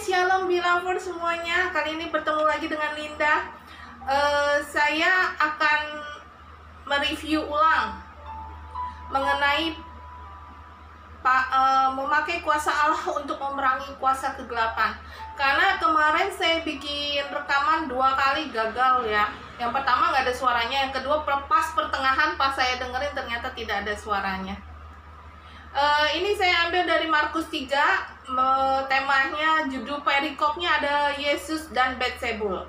Shalom beloved semuanya. Kali ini bertemu lagi dengan Linda. Saya akan mereview ulang mengenai memakai kuasa Allah untuk memerangi kuasa kegelapan. Karena kemarin saya bikin rekaman 2 kali gagal ya. Yang pertama nggak ada suaranya, yang kedua pas pertengahan pas saya dengerin ternyata tidak ada suaranya. Ini saya ambil dari Markus 3, temanya judul perikopnya ada Yesus dan Betsebul.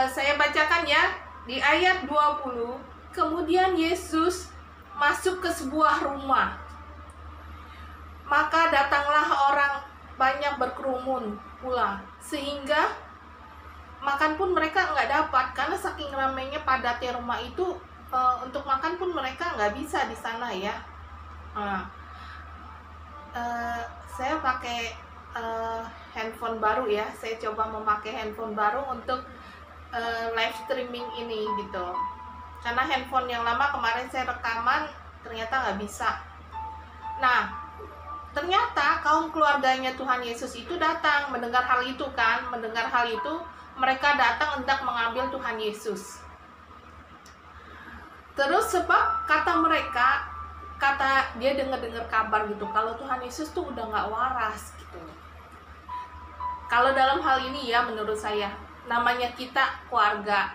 Saya bacakan ya, di ayat 20, kemudian Yesus masuk ke sebuah rumah. Maka datanglah orang banyak berkerumun pula, sehingga makan pun mereka nggak dapat, karena saking ramainya padatnya rumah itu, untuk makan pun mereka nggak bisa di sana ya. Saya pakai handphone baru ya. Saya coba memakai handphone baru untuk live streaming ini gitu. Karena handphone yang lama kemarin saya rekaman ternyata nggak bisa. Nah, ternyata kaum keluarganya Tuhan Yesus itu datang mendengar hal itu kan. Mendengar hal itu mereka datang hendak mengambil Tuhan Yesus. Terus sebab dia dengar kabar gitu kalau Tuhan Yesus tuh udah nggak waras gitu. Kalau dalam hal ini ya, menurut saya namanya kita keluarga,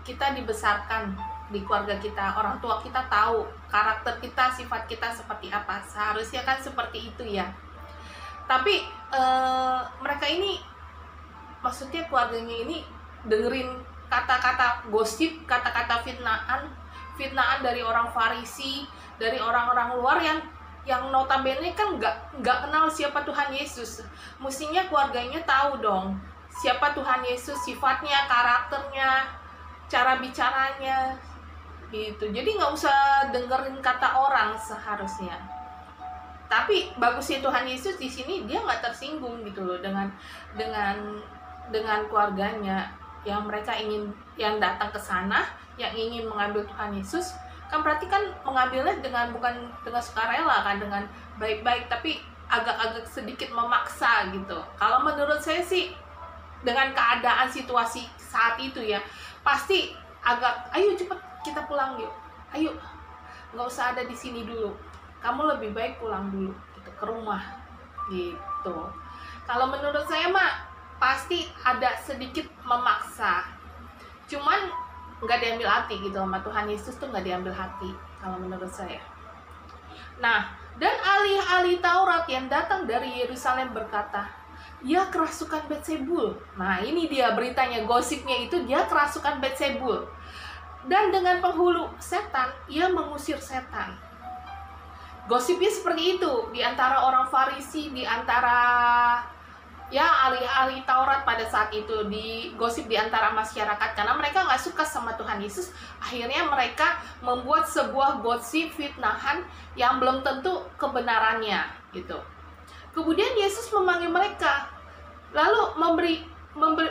kita dibesarkan di keluarga kita, orang tua kita tahu karakter kita, sifat kita seperti apa, seharusnya kan seperti itu ya. Tapi mereka ini, maksudnya keluarganya ini dengerin kata-kata gosip, kata-kata fitnahan dari orang Farisi, dari orang-orang luar yang notabene kan nggak kenal siapa Tuhan Yesus. Mestinya keluarganya tahu dong siapa Tuhan Yesus, sifatnya, karakternya, cara bicaranya gitu. Jadi nggak usah dengerin kata orang seharusnya. Tapi bagusnya Tuhan Yesus di sini dia nggak tersinggung gitu loh dengan keluarganya yang mereka yang datang ke sana, yang ingin mengambil Tuhan Yesus. Kan berarti kan mengambilnya bukan dengan sukarela kan, dengan baik-baik, tapi agak-agak sedikit memaksa gitu. Kalau menurut saya sih dengan keadaan situasi saat itu ya, pasti agak, ayo cepet kita pulang yuk, ayo nggak usah ada di sini dulu, kamu lebih baik pulang dulu gitu, ke rumah gitu. Kalau menurut saya mah pasti ada sedikit memaksa, cuman nggak diambil hati gitu sama Tuhan Yesus tuh, nggak diambil hati kalau menurut saya. Nah, dan ahli-ahli Taurat yang datang dari Yerusalem berkata, dia kerasukan Betsebul. Nah, ini dia beritanya, gosipnya itu dia kerasukan Betsebul. Dan dengan penghulu setan, ia mengusir setan. Gosipnya seperti itu di antara orang Farisi, di antara ya ahli-ahli Taurat pada saat itu, digosip di antara masyarakat, karena mereka nggak suka sama Tuhan Yesus. Akhirnya mereka membuat sebuah gosip fitnahan yang belum tentu kebenarannya gitu. Kemudian Yesus memanggil mereka, lalu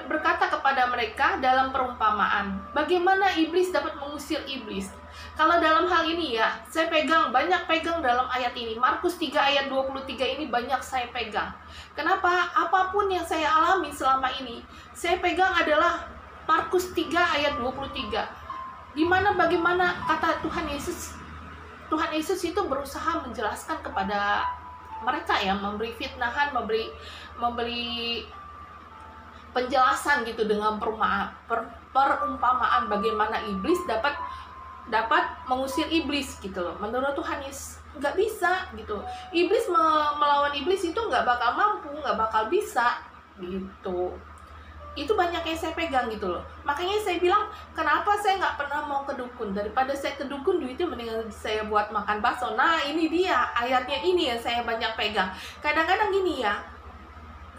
berkata kepada mereka dalam perumpamaan, bagaimana iblis dapat mengusir iblis. Kalau dalam hal ini ya, saya banyak pegang dalam ayat ini. Markus 3 ayat 23 ini banyak saya pegang. Kenapa? Apapun yang saya alami selama ini, saya pegang adalah Markus 3 ayat 23. Bagaimana kata Tuhan Yesus. Tuhan Yesus itu berusaha menjelaskan kepada mereka ya, memberi fitnahan, memberi penjelasan gitu dengan perumpamaan bagaimana iblis dapat mengusir iblis gitu loh. Menurut Tuhan Yesus nggak bisa gitu. Iblis melawan iblis itu nggak bakal mampu, nggak bakal bisa gitu. Itu banyak yang saya pegang gitu loh. Makanya saya bilang, kenapa saya nggak pernah mau ke dukun. Daripada saya ke dukun, duitnya mendingan saya buat makan bakso. Nah, ini dia ayatnya ini yang saya banyak pegang. Kadang-kadang gini ya,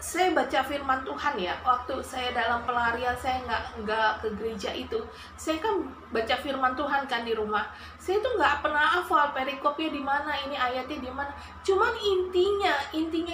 saya baca firman Tuhan ya, waktu saya dalam pelarian, saya nggak ke gereja itu, saya kan baca firman Tuhan kan di rumah. Saya tuh nggak pernah hafal perikopnya di mana, ini ayatnya di mana. Cuman intinya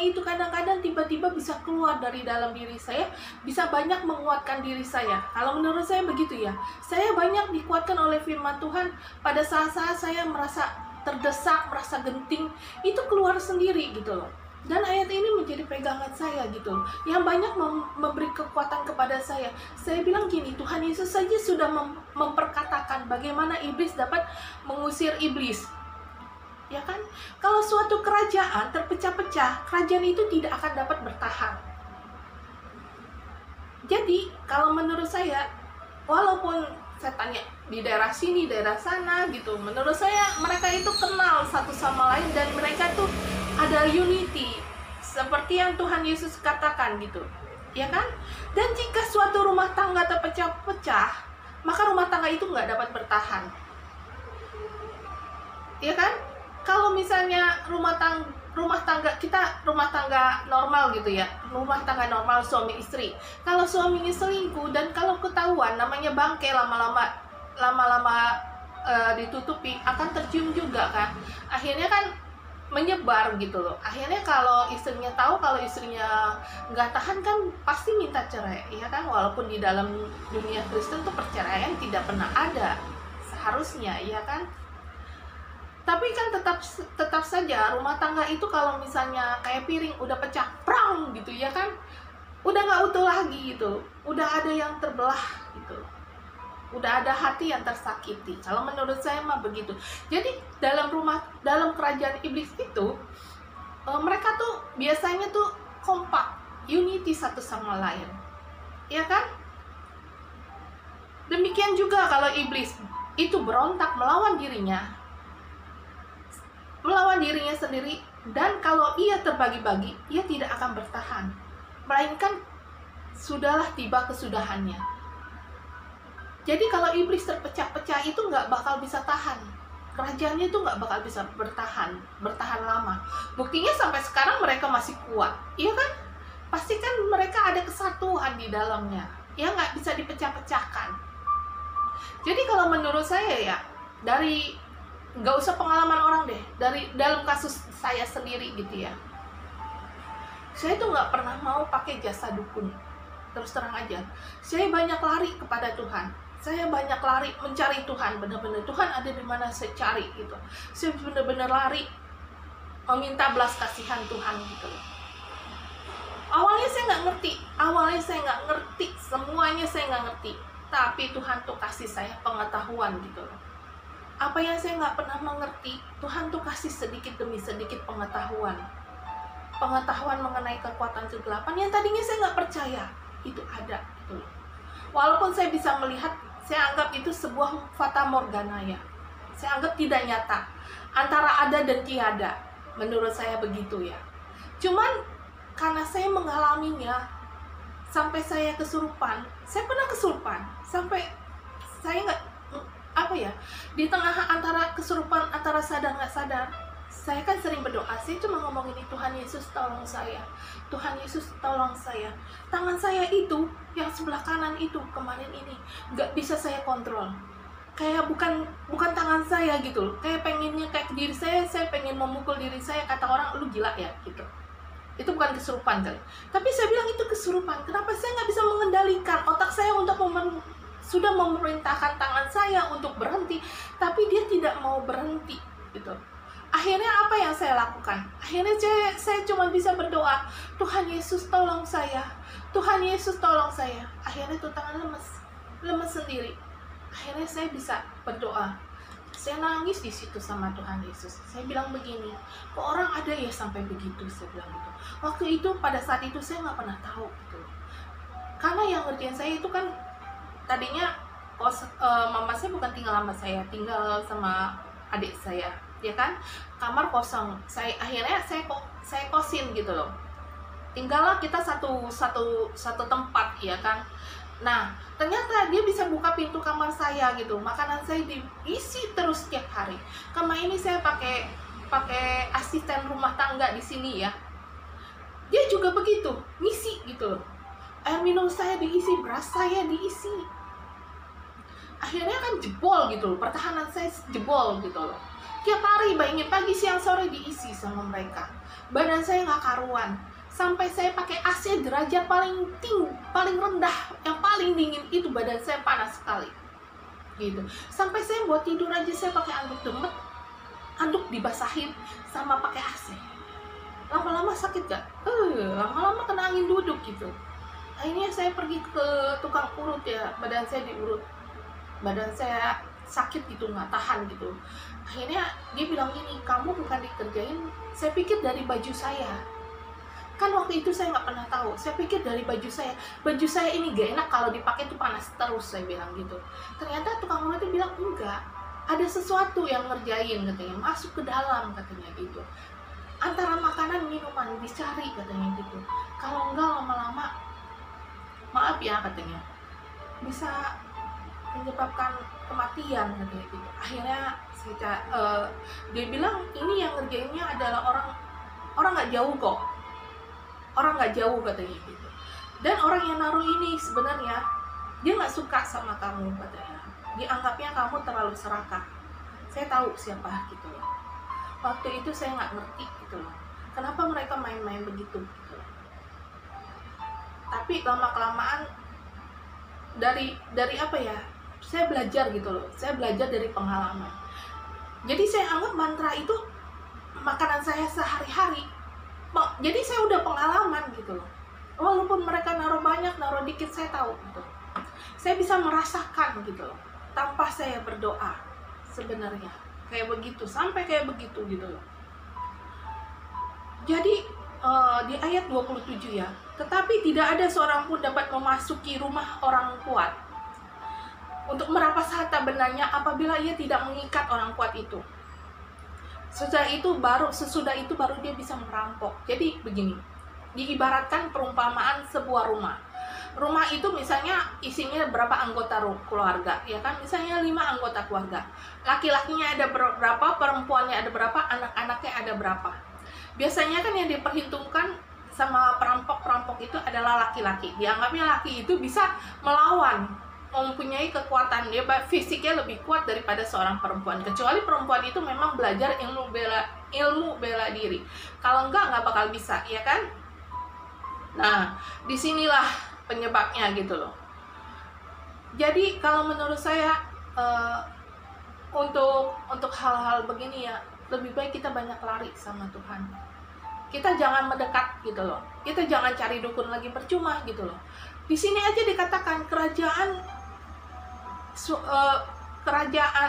itu kadang-kadang tiba-tiba bisa keluar dari dalam diri saya, bisa banyak menguatkan diri saya. Kalau menurut saya begitu ya, saya banyak dikuatkan oleh firman Tuhan pada saat-saat saya merasa terdesak, merasa genting, itu keluar sendiri gitu loh. Dan ayat ini menjadi pegangan saya gitu, yang banyak memberi kekuatan kepada saya. Saya bilang gini, Tuhan Yesus saja sudah memperkatakan bagaimana iblis dapat mengusir iblis. Ya kan? Kalau suatu kerajaan terpecah-pecah, kerajaan itu tidak akan dapat bertahan. Jadi, kalau menurut saya, walaupun saya tanya di daerah sini, daerah sana gitu, menurut saya mereka itu kenal satu sama lain dan mereka tuh ada unity seperti yang Tuhan Yesus katakan gitu, ya kan? Dan jika suatu rumah tangga terpecah-pecah, maka rumah tangga itu nggak dapat bertahan, ya kan? Kalau misalnya rumah tangga kita rumah tangga normal gitu ya, rumah tangga normal suami istri, kalau suaminya selingkuh dan kalau ketahuan, namanya bangke, lama-lama ditutupi akan tercium juga kan, akhirnya kan menyebar gitu loh. Akhirnya kalau istrinya tahu, kalau istrinya nggak tahan kan pasti minta cerai, ya kan? Walaupun di dalam dunia Kristen tuh perceraian tidak pernah ada seharusnya, ya kan? Tapi kan tetap saja rumah tangga itu kalau misalnya kayak piring udah pecah, prang gitu, ya kan? Udah nggak utuh lagi gitu, udah ada yang terbelah gitu, udah ada hati yang tersakiti. Kalau menurut saya mah begitu. Jadi dalam kerajaan iblis itu mereka tuh biasanya tuh kompak, unity satu sama lain, ya kan? Demikian juga kalau iblis itu berontak melawan dirinya sendiri, dan kalau ia terbagi-bagi, ia tidak akan bertahan, melainkan sudahlah tiba kesudahannya. Jadi kalau iblis terpecah-pecah itu nggak bakal bisa tahan. Kerajaannya itu nggak bakal bisa bertahan lama. Buktinya sampai sekarang mereka masih kuat. Iya kan? Pasti kan mereka ada kesatuan di dalamnya. Ya nggak bisa dipecah-pecahkan. Jadi kalau menurut saya ya, dari nggak usah pengalaman orang deh. Dari dalam kasus saya sendiri gitu ya. Saya tuh nggak pernah mau pakai jasa dukun. Terus terang aja. Saya banyak lari kepada Tuhan. Saya banyak lari mencari Tuhan, benar-benar Tuhan ada di mana saya cari gitu. Saya benar-benar lari meminta belas kasihan Tuhan gitu. Awalnya saya nggak ngerti, semuanya saya nggak ngerti. Tapi Tuhan tuh kasih saya pengetahuan gitu. Apa yang saya nggak pernah mengerti, Tuhan tuh kasih sedikit demi sedikit pengetahuan mengenai kekuatan kegelapan yang tadinya saya nggak percaya itu ada gitu. Walaupun saya bisa melihat, saya anggap itu sebuah fata morgana ya. Saya anggap tidak nyata. Antara ada dan tiada. Menurut saya begitu ya. Cuman karena saya mengalaminya, sampai saya kesurupan. Saya pernah kesurupan. Sampai saya nggak, di tengah antara kesurupan, antara sadar nggak sadar. Saya kan sering berdoa, saya cuma ngomong ini, Tuhan Yesus tolong saya, Tuhan Yesus tolong saya. Tangan saya itu, yang sebelah kanan itu, kemarin ini, nggak bisa saya kontrol. Kayak bukan tangan saya gitu, kayak pengennya, kayak diri saya pengen memukul diri saya, kata orang, lu gila ya, gitu. Itu bukan kesurupan kali. Tapi saya bilang itu kesurupan, kenapa saya nggak bisa mengendalikan otak saya untuk sudah memerintahkan tangan saya untuk berhenti, tapi dia tidak mau berhenti, gitu. Akhirnya apa yang saya lakukan? Akhirnya saya cuma bisa berdoa, Tuhan Yesus tolong saya, Tuhan Yesus tolong saya. Akhirnya tuh tangan lemes sendiri. Akhirnya saya bisa berdoa. Saya nangis di situ sama Tuhan Yesus. Saya bilang begini, kok orang ada ya sampai begitu? Saya bilang gitu. Waktu itu, pada saat itu saya nggak pernah tahu gitu. Karena yang ngertiin saya itu kan tadinya mama saya bukan tinggal sama saya, tinggal sama adik saya, ya kan, kamar kosong. Akhirnya saya kosin gitu loh. Tinggallah kita satu tempat, ya kan. Nah, ternyata dia bisa buka pintu kamar saya gitu. Makanan saya diisi terus setiap hari. Kemarin ini saya pakai asisten rumah tangga di sini ya. Dia juga begitu, ngisi gitu loh. Air minum saya diisi, beras saya diisi. Akhirnya kan jebol gitu loh, pertahanan saya jebol gitu loh. Tiap hari bayangin, pagi siang sore diisi sama mereka. Badan saya nggak karuan. Sampai saya pakai AC derajat paling rendah, yang paling dingin itu badan saya panas sekali. Gitu. Sampai saya buat tidur aja saya pakai anduk demet, anduk dibasahin sama pakai AC. lama-lama sakit gak? Lama-lama kena angin duduk gitu. Akhirnya saya pergi ke tukang urut ya, badan saya diurut, badan saya sakit gitu, nggak tahan gitu. Akhirnya dia bilang gini, kamu bukan dikerjain. Saya pikir dari baju saya, kan waktu itu saya nggak pernah tahu. Saya pikir dari baju saya ini gak enak kalau dipakai tuh panas terus, saya bilang gitu. Ternyata tukang urut itu bilang enggak, ada sesuatu yang ngerjain katanya, masuk ke dalam katanya gitu. Antara makanan minuman dicari katanya gitu. Kalau enggak lama-lama, maaf ya katanya, bisa menyebabkan kematian katanya gitu. Akhirnya dia bilang ini yang ngerjainnya adalah orang nggak jauh kok, orang nggak jauh katanya gitu. Dan orang yang naruh ini sebenarnya dia nggak suka sama kamu katanya, dianggapnya kamu terlalu serakah. Saya tahu siapa gitu loh. Waktu itu saya nggak ngerti gitu loh, kenapa mereka main-main begitu gitu loh. Tapi lama kelamaan dari apa ya, saya belajar gitu loh, saya belajar dari pengalaman. Jadi saya anggap mantra itu makanan saya sehari-hari. Jadi saya udah pengalaman gitu loh. Walaupun mereka naruh banyak, naruh dikit, saya tahu gitu. Saya bisa merasakan gitu loh, tanpa saya berdoa sebenarnya. Kayak begitu, sampai kayak begitu gitu loh. Jadi di ayat 27 ya, tetapi tidak ada seorang pun dapat memasuki rumah orang kuat untuk merampas harta bendanya apabila ia tidak mengikat orang kuat itu. Sesudah itu baru dia bisa merampok. Jadi begini, diibaratkan perumpamaan sebuah rumah. Rumah itu misalnya isinya berapa anggota keluarga, ya kan? Misalnya 5 anggota keluarga. Laki-lakinya ada berapa, perempuannya ada berapa, anak-anaknya ada berapa. Biasanya kan yang diperhitungkan sama perampok-perampok itu adalah laki-laki. Dianggapnya laki itu bisa melawan, mempunyai kekuatan, dia fisiknya lebih kuat daripada seorang perempuan. Kecuali perempuan itu memang belajar ilmu bela diri. Kalau nggak bakal bisa, ya kan? Nah, disinilah penyebabnya gitu loh. Jadi kalau menurut saya untuk hal-hal begini ya, lebih baik kita banyak lari sama Tuhan. Kita jangan mendekat gitu loh. Kita jangan cari dukun lagi, percuma gitu loh. Di sini aja dikatakan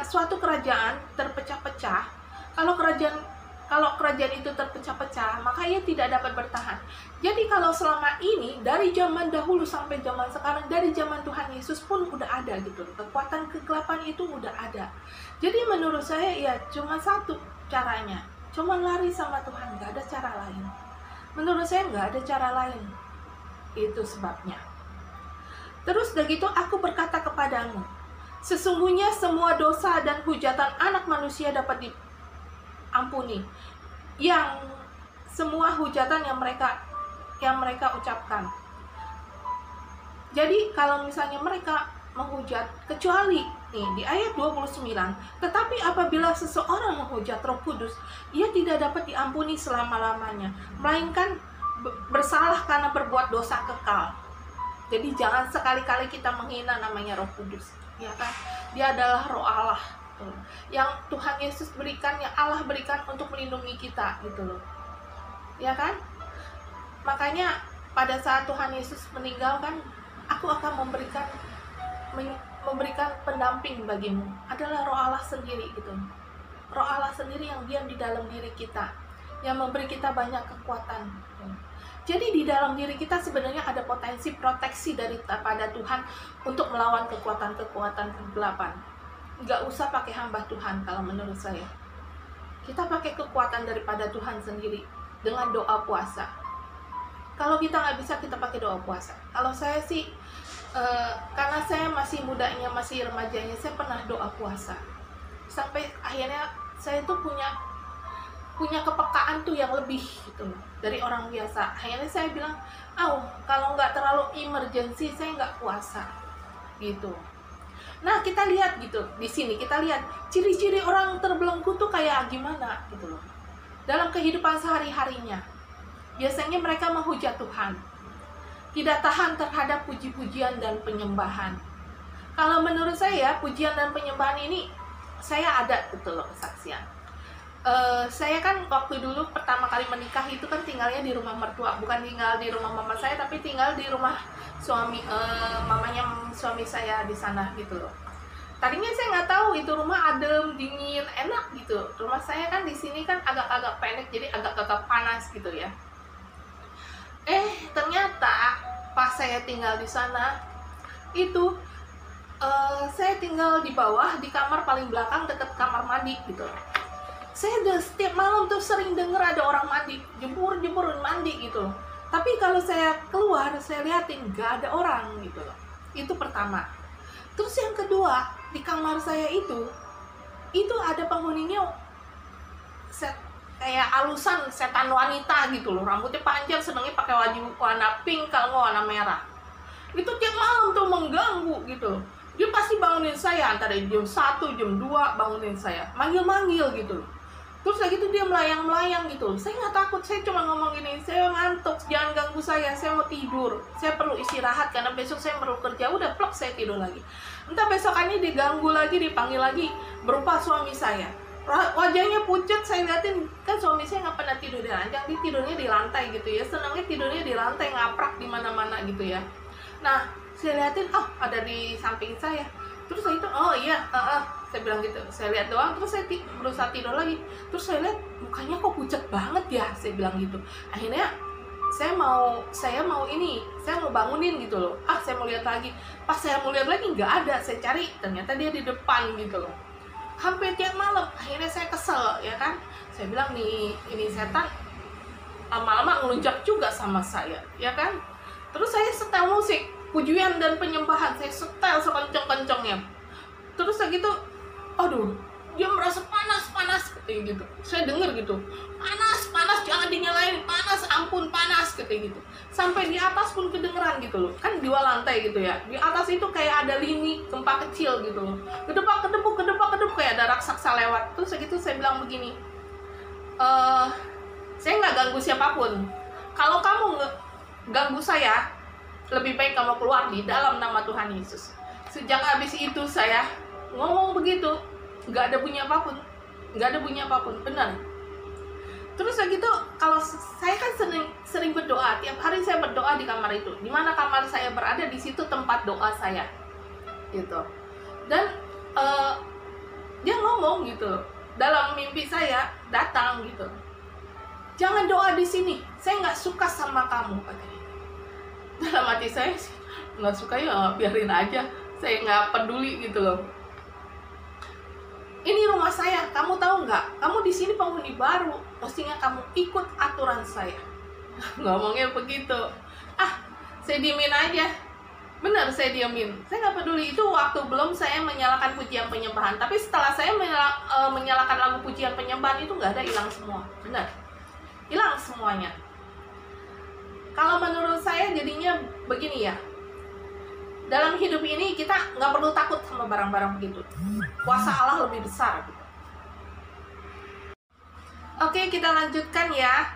suatu kerajaan terpecah-pecah. Kalau kerajaan itu terpecah-pecah, maka ia tidak dapat bertahan. Jadi kalau selama ini dari zaman dahulu sampai zaman sekarang, dari zaman Tuhan Yesus pun udah ada gitu loh. Kekuatan kegelapan itu udah ada. Jadi menurut saya ya cuma satu caranya, cuma lari sama Tuhan, nggak ada cara lain. Menurut saya nggak ada cara lain. Itu sebabnya. Terus udah gitu aku berkata kepadamu, sesungguhnya semua dosa dan hujatan anak manusia dapat diampuni. Yang semua hujatan yang mereka ucapkan. Jadi kalau misalnya mereka menghujat, kecuali nih di ayat 29, tetapi apabila seseorang menghujat Roh Kudus, ia tidak dapat diampuni selama-lamanya, melainkan bersalah karena berbuat dosa kekal. Jadi jangan sekali-kali kita menghina namanya Roh Kudus, ya kan? Dia adalah Roh Allah yang Tuhan Yesus berikan, yang Allah berikan untuk melindungi kita gitu loh, ya kan? Makanya pada saat Tuhan Yesus meninggalkan, aku akan memberikan pendamping bagimu, adalah Roh Allah sendiri gitu. Roh Allah sendiri yang diam di dalam diri kita, yang memberi kita banyak kekuatan. Jadi di dalam diri kita sebenarnya ada potensi proteksi daripada Tuhan untuk melawan kekuatan-kekuatan kegelapan. Nggak usah pakai hamba Tuhan kalau menurut saya. Kita pakai kekuatan daripada Tuhan sendiri dengan doa puasa. Kalau kita nggak bisa, kita pakai doa puasa. Kalau saya sih, karena saya masih mudanya, masih remajanya, saya pernah doa puasa. Sampai akhirnya saya tuh punya kepekaan tuh yang lebih gitu dari orang biasa. Akhirnya saya bilang, kalau nggak terlalu emergency, saya nggak puasa gitu. Nah kita lihat gitu, di sini kita lihat ciri-ciri orang terbelenggu tuh kayak gimana gitu loh. Dalam kehidupan sehari-harinya, biasanya mereka menghujat Tuhan, tidak tahan terhadap puji-pujian dan penyembahan. Kalau menurut saya, pujian dan penyembahan ini, saya ada gitu loh kesaksian. Saya kan waktu dulu pertama kali menikah itu kan tinggalnya di rumah mertua, bukan tinggal di rumah mama saya, tapi tinggal di rumah suami, mamanya suami saya di sana gitu loh. Tadinya saya nggak tahu itu rumah adem, dingin, enak gitu. Rumah saya kan di sini kan agak-agak pendek, jadi agak-agak panas gitu ya. Ternyata pas saya tinggal di sana itu, saya tinggal di bawah di kamar paling belakang dekat kamar mandi gitu. Saya udah setiap malam tuh sering denger ada orang mandi, jemur mandi gitu. Tapi kalau saya keluar, saya liatin nggak ada orang gitu loh. Itu pertama. Terus yang kedua, di kamar saya itu ada penghuninya kayak alusan setan wanita gitu loh. Rambutnya panjang, senengnya pakai baju warna pink, kalau nggak warna merah. Itu tiap malam tuh mengganggu gitu loh. Dia pasti bangunin saya antara jam 1, jam 2 bangunin saya, manggil-manggil gitu loh. Terus lagi tuh dia melayang-melayang gitu. Saya nggak takut, saya cuma ngomong gini, saya ngantuk, jangan ganggu saya mau tidur. Saya perlu istirahat karena besok saya perlu kerja. Udah plek, saya tidur lagi. Entah besokannya diganggu lagi, dipanggil lagi, berupa suami saya. Wajahnya pucat, saya liatin, kan suami saya nggak pernah tidur di ranjang, dia tidurnya di lantai gitu ya. Senangnya tidurnya di lantai, ngaprak di mana-mana gitu ya. Nah, saya liatin, ada di samping saya. Terus saya itu, oh iya, saya bilang gitu. Saya lihat doang, terus saya berusaha tidur lagi. Terus saya lihat mukanya kok pucat banget ya, saya bilang gitu. Akhirnya saya mau bangunin gitu loh. Saya mau lihat lagi. Pas saya mau lihat lagi nggak ada. Saya cari, ternyata dia di depan gitu loh. Hampir tiap malam. Akhirnya saya kesel ya kan. Saya bilang nih, ini setan lama-lama ngelunjak juga sama saya, ya kan. Terus saya setel musik pujian dan penyembahan, saya setel sekencang-kencangnya. Terus gitu, aduh, dia merasa panas kayak gitu. Saya dengar gitu, panas, jangan dinyalain, panas, ampun panas kayak gitu. Sampai di atas pun kedengeran gitu loh. Kan 2 lantai gitu ya. Di atas itu kayak ada lini gempa kecil gitu loh. Kedebuk kayak ada raksasa lewat. Terus gitu saya bilang begini, saya nggak ganggu siapapun. Kalau kamu ganggu saya, lebih baik kamu keluar di dalam nama Tuhan Yesus. Sejak habis itu saya ngomong begitu, nggak ada bunyi apapun, benar. Terus gitu, kalau saya kan sering berdoa, tiap hari saya berdoa di kamar itu. Di mana kamar saya berada, di situ tempat doa saya, gitu. Dan dia ngomong gitu, dalam mimpi saya datang gitu, jangan doa di sini, saya nggak suka sama kamu, katanya. Dalam hati saya sih nggak suka, ya biarin aja, saya nggak peduli gitu loh. Ini rumah saya, kamu tahu nggak? Kamu di sini penghuni baru, mestinya kamu ikut aturan saya. Ngomongnya begitu. Saya diemin aja. Benar, saya diemin. Saya nggak peduli. Itu waktu belum saya menyalakan pujian penyembahan. Tapi setelah saya menyalakan lagu pujian penyembahan itu nggak ada, hilang semua. Benar, hilang semuanya. Kalau menurut saya jadinya begini ya, dalam hidup ini kita nggak perlu takut sama barang-barang begitu. Kuasa Allah lebih besar gitu. Oke, kita lanjutkan ya.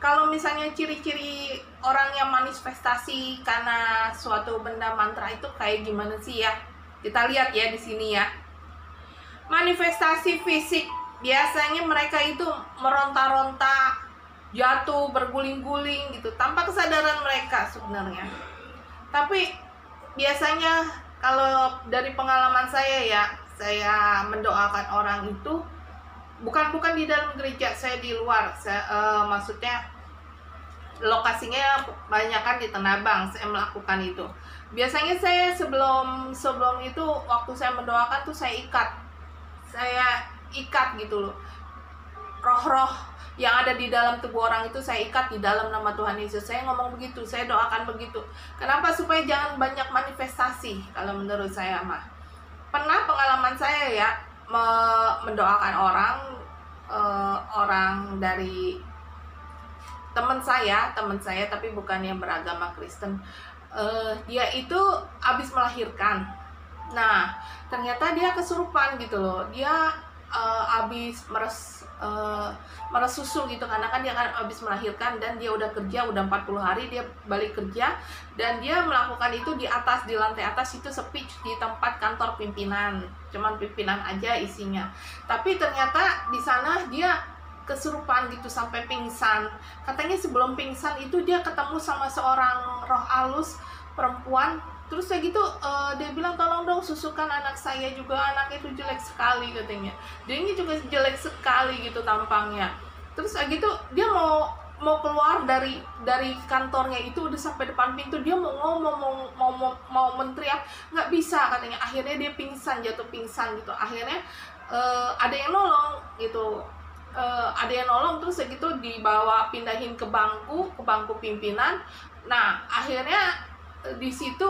Kalau misalnya ciri-ciri orang yang manifestasi karena suatu benda mantra itu kayak gimana sih ya? Kita lihat ya di sini ya. Manifestasi fisik, biasanya mereka itu meronta-ronta, jatuh, berguling-guling gitu, tanpa kesadaran mereka sebenarnya. Tapi biasanya kalau dari pengalaman saya ya, saya mendoakan orang itu bukan di dalam gereja, saya di luar. Maksudnya lokasinya banyak kan di Tanah Abang, saya melakukan itu. Biasanya saya sebelum itu, waktu saya mendoakan tuh saya ikat gitu loh, roh-roh yang ada di dalam tubuh orang itu saya ikat di dalam nama Tuhan Yesus. Saya ngomong begitu, saya doakan begitu. Kenapa? Supaya jangan banyak manifestasi. Kalau menurut saya mah, pernah pengalaman saya ya, mendoakan orang dari teman saya tapi bukan yang beragama Kristen. Dia itu habis melahirkan. Nah, ternyata dia kesurupan gitu loh. Dia habis meres susu gitu, karena kan dia kan habis melahirkan dan dia udah kerja, udah 40 hari dia balik kerja, dan dia melakukan itu di atas, di lantai atas itu sepi, di tempat kantor pimpinan, cuman pimpinan aja isinya. Tapi ternyata di sana dia kesurupan gitu sampai pingsan. Katanya sebelum pingsan itu dia ketemu sama seorang roh halus perempuan. Terus kayak gitu dia bilang, tolong dong susukan anak saya juga, anaknya itu jelek sekali katanya. Dia ini juga jelek sekali gitu tampangnya. Terus kayak gitu dia mau keluar dari kantornya itu, udah sampai depan pintu, dia mau ngomong, mau menteriak, nggak bisa katanya. Akhirnya dia pingsan, jatuh pingsan gitu. Akhirnya ada yang nolong gitu. Ada yang nolong, terus kayak gitu dibawa, pindahin ke bangku pimpinan. Nah akhirnya di situ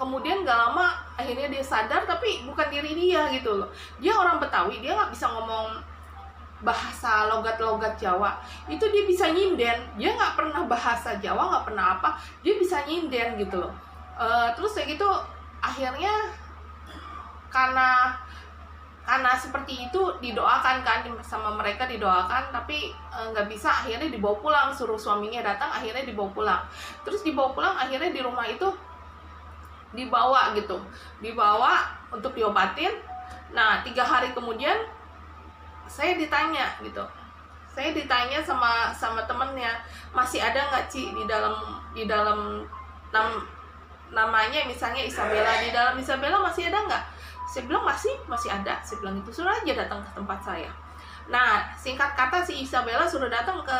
kemudian gak lama akhirnya dia sadar, tapi bukan diri dia gitu loh. Dia orang Betawi, dia nggak bisa ngomong bahasa logat Jawa. Itu dia bisa nyinden, dia nggak pernah bahasa Jawa, nggak pernah apa, dia bisa nyinden gitu loh. Terus kayak gitu akhirnya karena seperti itu didoakan kan, sama mereka didoakan, tapi nggak bisa, akhirnya dibawa pulang, suruh suaminya datang, akhirnya dibawa pulang. Terus dibawa pulang, akhirnya di rumah itu dibawa untuk diobatin. Nah 3 hari kemudian saya ditanya sama temennya, masih ada nggak Ci di dalam namanya misalnya Isabella, di dalam Isabella masih ada nggak? Saya bilang masih ada. Saya bilang itu, suruh aja datang ke tempat saya. Nah singkat kata si Isabella suruh datang ke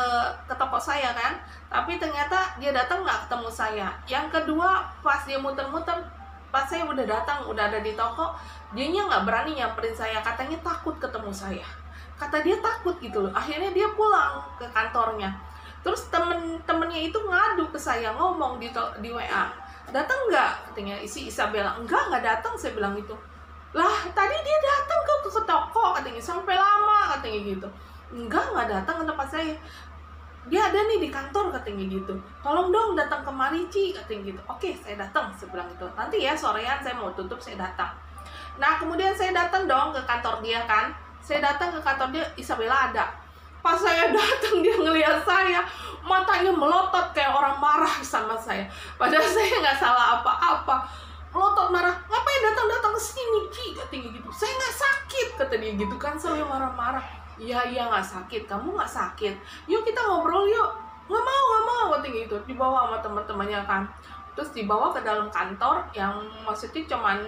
toko saya kan, tapi ternyata dia datang nggak ketemu saya. Yang kedua pas dia muter-muter, pas saya udah datang, udah ada di toko, dianya nggak berani nyamperin saya, katanya takut ketemu saya, kata dia takut gitu loh. Akhirnya dia pulang ke kantornya. Terus temennya itu ngadu ke saya, ngomong di WA, datang nggak katanya si Isabella. Nggak datang, saya bilang itu. Lah tadi dia datang ke toko katanya, sampai lama katanya gitu. Nggak datang ke tempat saya, dia ada nih di kantor katanya gitu, tolong dong datang kemari Ci katanya gitu. Oke saya datang, saya bilang itu, nanti ya sorean saya mau tutup, saya datang. Nah kemudian saya datang dong ke kantor dia kan, saya datang ke kantor dia, Isabella ada. Pas saya datang dia ngelihat saya, matanya melotot kayak orang marah sama saya, padahal saya nggak salah apa-apa. Melotot marah, ngapain datang ke sini Ci katanya gitu. Saya nggak sakit kata dia gitu kan, sambil marah-marah. Iya nggak sakit, kamu nggak sakit, yuk kita ngobrol yuk. Nggak mau katanya gitu. Dibawa sama teman-temannya kan, terus dibawa ke dalam kantor yang maksudnya cuman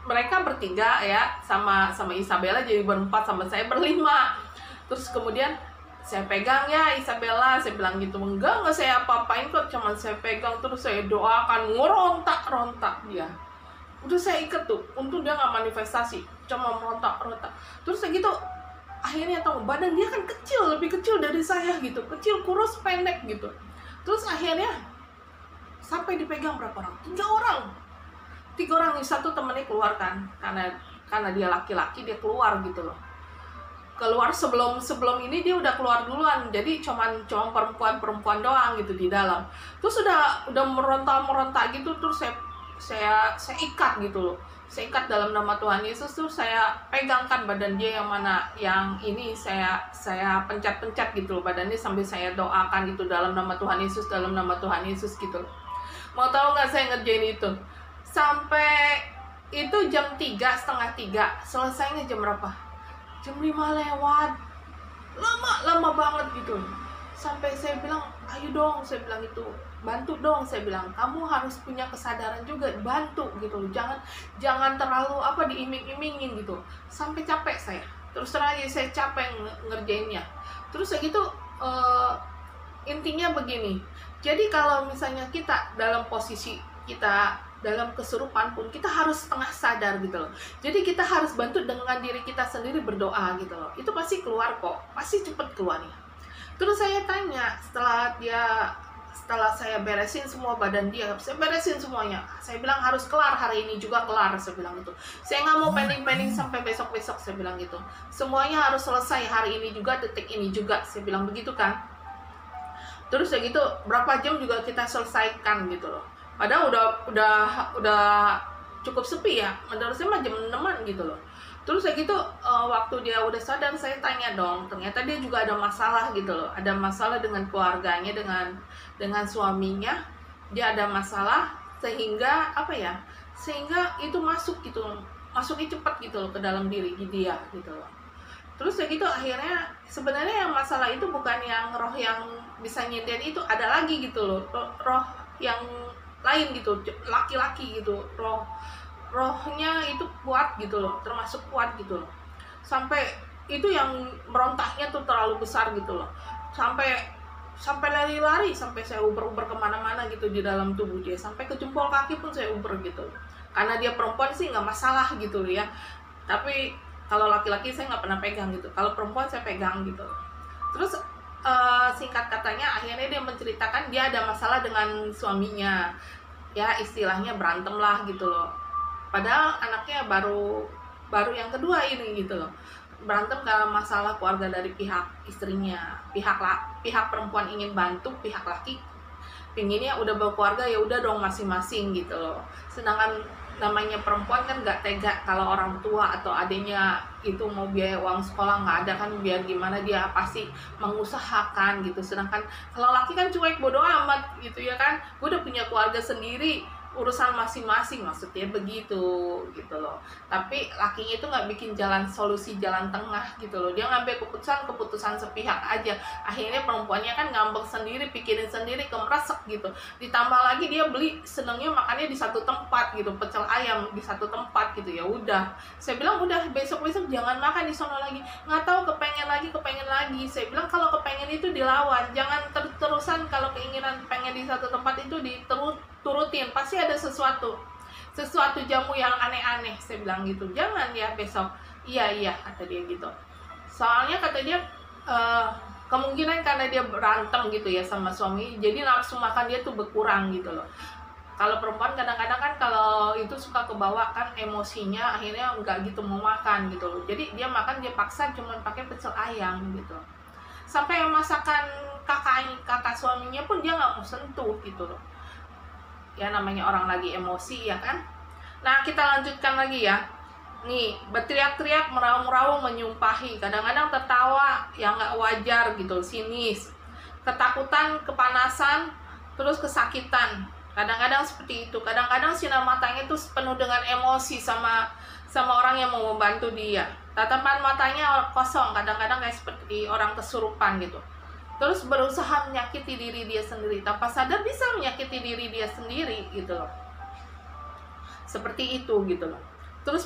mereka bertiga ya, sama Isabella, jadi berempat, sama saya berlima. Terus kemudian saya pegang ya Isabella, saya bilang gitu, enggak saya apa-apain kok, cuman saya pegang, terus saya doakan, ngerontak dia. Udah saya ikat tuh, untung dia nggak manifestasi, cuma merontak. Terus kayak gitu, akhirnya tahu badan dia kan kecil, lebih kecil dari saya gitu, kecil, kurus, pendek gitu. Terus akhirnya sampai dipegang berapa orang? 3 orang nih, satu temennya keluar kan, karena dia laki-laki, dia keluar gitu loh. Keluar sebelum ini dia udah keluar duluan, jadi cuman perempuan doang gitu di dalam. Terus udah meronta gitu, terus saya ikat gitu loh, saya ikat dalam nama Tuhan Yesus. Terus saya pegangkan badan dia yang mana, yang ini saya pencet gitu loh badannya, sambil saya doakan gitu, dalam nama Tuhan Yesus, dalam nama Tuhan Yesus gitu loh. Mau tahu nggak saya ngerjain itu sampai itu jam 2:30, selesainya jam berapa? Jam 5 lewat, lama banget gitu. Sampai saya bilang, ayo dong, saya bilang itu, bantu dong, saya bilang, kamu harus punya kesadaran juga, bantu gitu, jangan terlalu diiming-imingin gitu. Sampai capek saya, terus terang aja saya capek ngerjainnya. Terus kayak gitu, intinya begini, jadi kalau misalnya kita dalam posisi kita dalam kesurupan pun, kita harus setengah sadar gitu loh. Jadi kita harus bantu dengan diri kita sendiri, berdoa gitu loh. Itu pasti keluar kok, pasti cepet keluarnya. Terus saya tanya, setelah saya beresin semua badan dia, saya beresin semuanya, saya bilang harus kelar hari ini juga, kelar, saya bilang gitu. Saya nggak mau pending sampai besok-besok, saya bilang gitu. Semuanya harus selesai hari ini juga, detik ini juga, saya bilang begitu kan. Terus ya gitu, berapa jam juga kita selesaikan gitu loh. Padahal udah cukup sepi ya, menurut saya mah jam 6-an gitu loh. Terus kayak gitu, waktu dia udah sadar, saya tanya dong, ternyata dia juga ada masalah gitu loh, ada masalah dengan keluarganya, dengan suaminya, dia ada masalah, sehingga apa ya, sehingga itu masuk gitu, masuknya cepat gitu loh ke dalam diri dia gitu loh. Terus kayak gitu akhirnya sebenarnya yang masalah itu bukan yang roh yang bisa nyindir itu, ada lagi gitu loh, roh yang lain gitu, laki-laki gitu, rohnya itu kuat gitu loh, termasuk kuat gitu loh, sampai itu yang merontaknya tuh terlalu besar gitu loh, sampai lari-lari, sampai saya uber-uber kemana-mana gitu di dalam tubuh dia, sampai ke jempol kaki pun saya uber gitu. Karena dia perempuan sih nggak masalah gitu ya, tapi kalau laki-laki saya nggak pernah pegang gitu, kalau perempuan saya pegang gitu. Terus singkat katanya akhirnya dia menceritakan dia ada masalah dengan suaminya, ya istilahnya berantem lah gitu loh, padahal anaknya baru yang kedua ini gitu loh, berantem karena masalah keluarga dari pihak istrinya, pihak perempuan ingin bantu, pihak laki pinginnya udah berkeluarga, ya udah dong masing-masing gitu loh. Sedangkan namanya perempuan kan nggak tega kalau orang tua atau adiknya itu mau biaya uang sekolah nggak ada kan, biar gimana dia pasti mengusahakan gitu. Sedangkan kalau laki kan cuek, bodo amat gitu ya kan, gue udah punya keluarga sendiri, urusan masing-masing, maksudnya begitu gitu loh. Tapi lakinya itu nggak bikin solusi jalan tengah gitu loh, dia ngambil keputusan sepihak aja. Akhirnya perempuannya kan ngambek sendiri, pikirin sendiri, kemeresek gitu. Ditambah lagi dia beli, senengnya makannya di satu tempat gitu, pecel ayam di satu tempat gitu. Ya udah, saya bilang udah besok jangan makan di sono lagi, nggak tahu kepengen lagi. Saya bilang kalau kepengen itu dilawan, jangan terusan. Kalau keinginan pengen di satu tempat itu turutin, pasti ada sesuatu jamu yang aneh-aneh. Saya bilang gitu, jangan ya besok. Iya kata dia gitu, soalnya kata dia kemungkinan karena dia berantem gitu ya sama suami, jadi nafsu makan dia tuh berkurang gitu loh. Kalau perempuan kadang-kadang kan kalau itu suka kebawa kan emosinya, akhirnya nggak gitu mau makan gitu loh, jadi dia makan, dia paksa cuma pakai pecel ayam gitu. Sampai masakan kakak suaminya pun dia nggak mau sentuh gitu loh. Ya namanya orang lagi emosi ya kan. Nah kita lanjutkan lagi ya. Nih, berteriak-teriak, meraung-raung, menyumpahi, kadang-kadang tertawa yang nggak wajar gitu, sinis, ketakutan, kepanasan, terus kesakitan. Kadang-kadang seperti itu. Kadang-kadang sinar matanya itu penuh dengan emosi sama orang yang mau membantu dia. Tatapan matanya kosong, kadang-kadang kayak seperti orang kesurupan gitu. Terus berusaha menyakiti diri dia sendiri, tanpa sadar bisa menyakiti diri dia sendiri gitu loh. Seperti itu gitu loh. Terus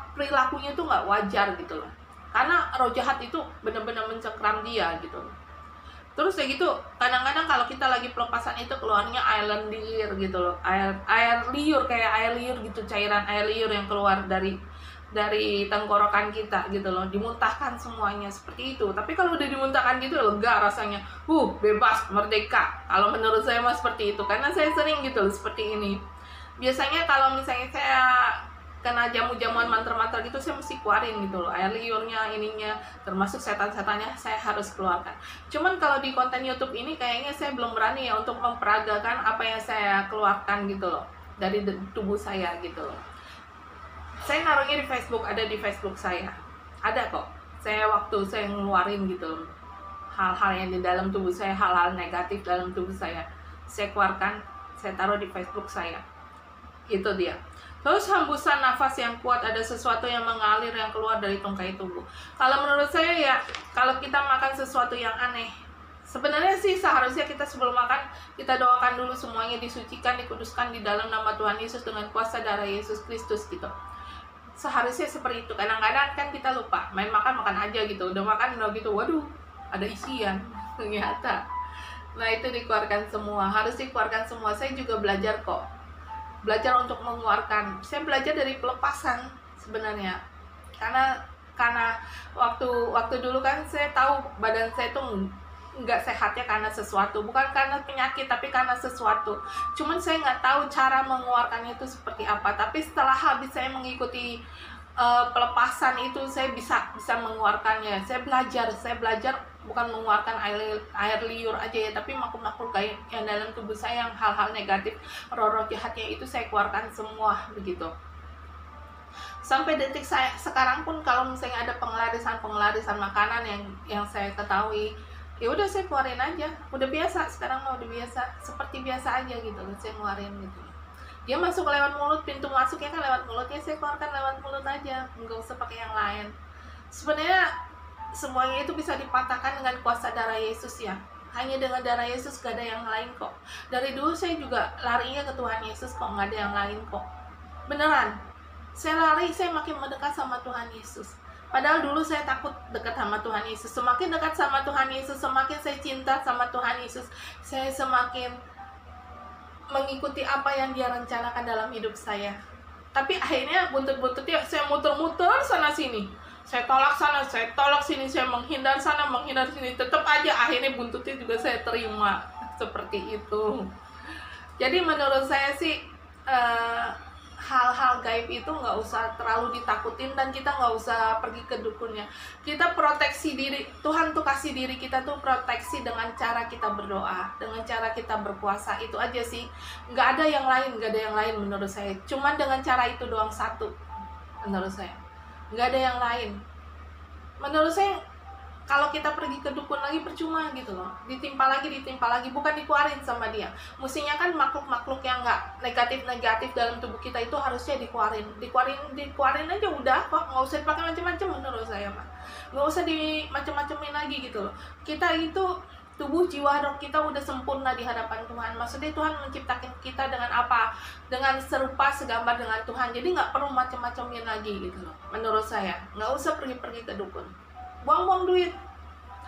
perilakunya itu nggak wajar gitu loh, karena roh jahat itu benar-benar mencengkram dia gitu loh. Terus kayak gitu, kadang-kadang kalau kita lagi pelepasan itu keluarnya air lendir gitu loh, air liur, kayak air liur gitu, cairan air liur yang keluar dari tenggorokan kita gitu loh, dimuntahkan semuanya seperti itu. Tapi kalau udah dimuntahkan gitu lega rasanya, bebas, merdeka. Kalau menurut saya mah seperti itu, karena saya sering gitu loh seperti ini. Biasanya kalau misalnya saya kena jamu-jamuan mantra-mantra gitu, saya mesti keluarin gitu loh, air liurnya, ininya, termasuk setan-setannya saya harus keluarkan. Cuman kalau di konten YouTube ini kayaknya saya belum berani ya untuk memperagakan apa yang saya keluarkan gitu loh dari tubuh saya gitu loh. Saya naruhnya di Facebook, ada di Facebook saya, ada kok. Saya waktu saya ngeluarin gitu hal-hal yang di dalam tubuh saya, hal-hal negatif dalam tubuh saya keluarkan, saya taruh di Facebook saya. Itu dia. Terus hembusan nafas yang kuat, ada sesuatu yang mengalir, yang keluar dari tungkai tubuh. Kalau menurut saya ya, kalau kita makan sesuatu yang aneh, sebenarnya sih seharusnya kita sebelum makan, kita doakan dulu semuanya disucikan, dikuduskan di dalam nama Tuhan Yesus dengan kuasa darah Yesus Kristus gitu. Seharusnya seperti itu. Kadang-kadang kan kita lupa, main makan aja gitu, udah makan udah gitu, waduh ada isian ternyata. Nah itu dikeluarkan semua, harus dikeluarkan semua. Saya juga belajar kok, belajar untuk mengeluarkan. Saya belajar dari pelepasan sebenarnya, karena waktu dulu kan saya tahu badan saya tuh nggak sehatnya karena sesuatu, bukan karena penyakit tapi karena sesuatu. Cuman saya nggak tahu cara mengeluarkannya itu seperti apa. Tapi setelah habis saya mengikuti pelepasan itu, saya bisa mengeluarkannya. Saya belajar bukan mengeluarkan air liur aja ya, tapi makhluk-makhluk gaib yang dalam tubuh saya, yang hal-hal negatif, roh-roh jahatnya itu saya keluarkan semua begitu. Sampai detik saya sekarang pun kalau misalnya ada pengelarisan makanan yang saya ketahui, ya udah saya keluarin aja. Udah biasa sekarang mah, udah biasa, seperti biasa aja gitu loh, saya ngeluarin gitu. Dia masuk lewat mulut, pintu masuknya kan lewat mulutnya, saya keluarkan lewat mulut aja, nggak usah pakai yang lain. Sebenarnya semuanya itu bisa dipatahkan dengan kuasa darah Yesus ya. Hanya dengan darah Yesus, gak ada yang lain kok. Dari dulu saya juga larinya ke Tuhan Yesus kok, gak ada yang lain kok. Beneran. Saya lari, saya makin mendekat sama Tuhan Yesus. Padahal dulu saya takut dekat sama Tuhan Yesus. Semakin dekat sama Tuhan Yesus, semakin saya cinta sama Tuhan Yesus, saya semakin mengikuti apa yang Dia rencanakan dalam hidup saya. Tapi akhirnya buntut-buntutnya saya muter-muter sana sini. Saya tolak sana, saya tolak sini, saya menghindar sana, menghindar sini. Tetap aja akhirnya buntutnya juga saya terima. Seperti itu. Jadi menurut saya sih hal-hal gaib itu nggak usah terlalu ditakutin, dan kita nggak usah pergi ke dukunnya. Kita proteksi diri, Tuhan tuh kasih diri kita tuh proteksi dengan cara kita berdoa, dengan cara kita berpuasa, itu aja sih. Nggak ada yang lain menurut saya. Cuman dengan cara itu doang satu, menurut saya. Nggak ada yang lain. Menurut saya kalau kita pergi ke dukun lagi percuma gitu loh, ditimpa lagi, bukan dikeluarin sama dia. Mestinya kan makhluk-makhluk yang nggak negatif dalam tubuh kita itu harusnya dikeluarin aja udah kok, nggak usah dipakai macam-macam menurut saya mah. Nggak usah dimacam-macamin lagi gitu loh. Kita itu tubuh, jiwa, roh kita udah sempurna di hadapan Tuhan. Maksudnya Tuhan menciptakan kita dengan apa? Dengan serupa segambar dengan Tuhan. Jadi nggak perlu macam-macamin lagi gitu loh. Menurut saya nggak usah pergi-pergi ke dukun. Buang-buang duit,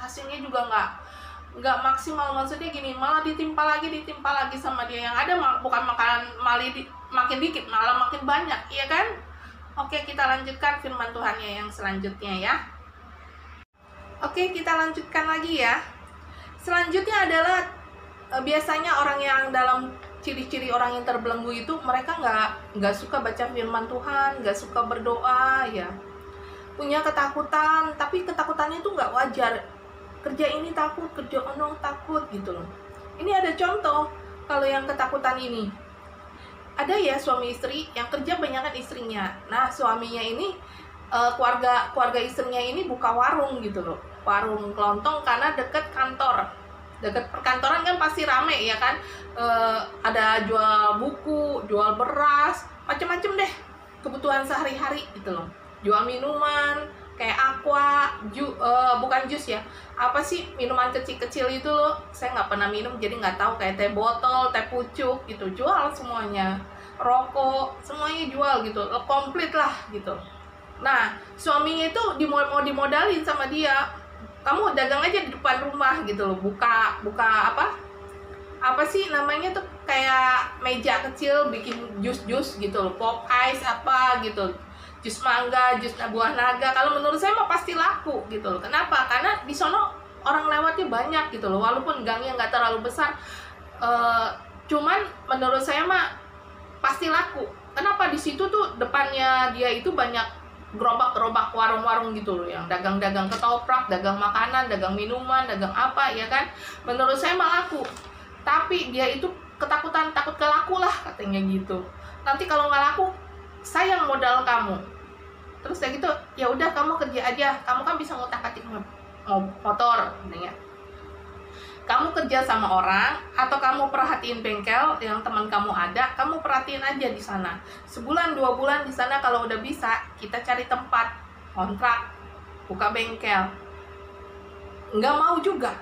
hasilnya juga nggak maksimal. Maksudnya gini, malah ditimpa lagi sama dia. Yang ada bukan makin dikit, malah makin banyak, iya kan? Oke, kita lanjutkan firman Tuhannya yang selanjutnya ya. Oke, kita lanjutkan lagi ya. Selanjutnya adalah biasanya orang yang dalam ciri-ciri orang yang terbelenggu itu, mereka nggak suka baca firman Tuhan, nggak suka berdoa ya. Punya ketakutan, tapi ketakutannya itu nggak wajar. Kerja ini takut, kerja ono takut gitu loh. Ini ada contoh kalau yang ketakutan ini. Ada ya suami istri yang kerja banyakan istrinya. Nah suaminya ini keluarga istrinya ini buka warung gitu loh, warung kelontong, karena deket kantor. Deket perkantoran kan pasti rame ya kan. Ada jual buku, jual beras, macam-macam deh kebutuhan sehari-hari gitu loh. Jual minuman kayak aqua, bukan jus ya, apa sih minuman kecil-kecil itu loh. Saya nggak pernah minum jadi nggak tahu, kayak teh botol, teh pucuk gitu, jual semuanya. Rokok semuanya jual gitu, komplit lah gitu. Nah suaminya itu mau dimodalin sama dia, kamu dagang aja di depan rumah gitu loh, buka apa sih namanya tuh, kayak meja kecil, bikin jus gitu loh, pop ice apa gitu, jus mangga, jus buah naga. Kalau menurut saya mah pasti laku gitu loh. Kenapa? Karena di sono orang lewatnya banyak gitu loh, walaupun gangnya nggak terlalu besar. Cuman menurut saya mah pasti laku. Kenapa? Di situ tuh depannya dia itu banyak gerobak-gerobak warung-warung gitu loh, yang dagang-dagang ketoprak, dagang makanan, dagang minuman, dagang apa ya kan. Menurut saya mah laku. Tapi dia itu ketakutan, takut kelaku lah katanya gitu. Nanti kalau nggak laku, sayang modal kamu. Terus kayak gitu, ya udah kamu kerja aja, kamu kan bisa ngutak-atik motor katanya. Kamu kerja sama orang, atau kamu perhatiin bengkel yang teman kamu ada, kamu perhatiin aja di sana. Sebulan 2 bulan di sana, kalau udah bisa, kita cari tempat kontrak, buka bengkel. Nggak mau juga,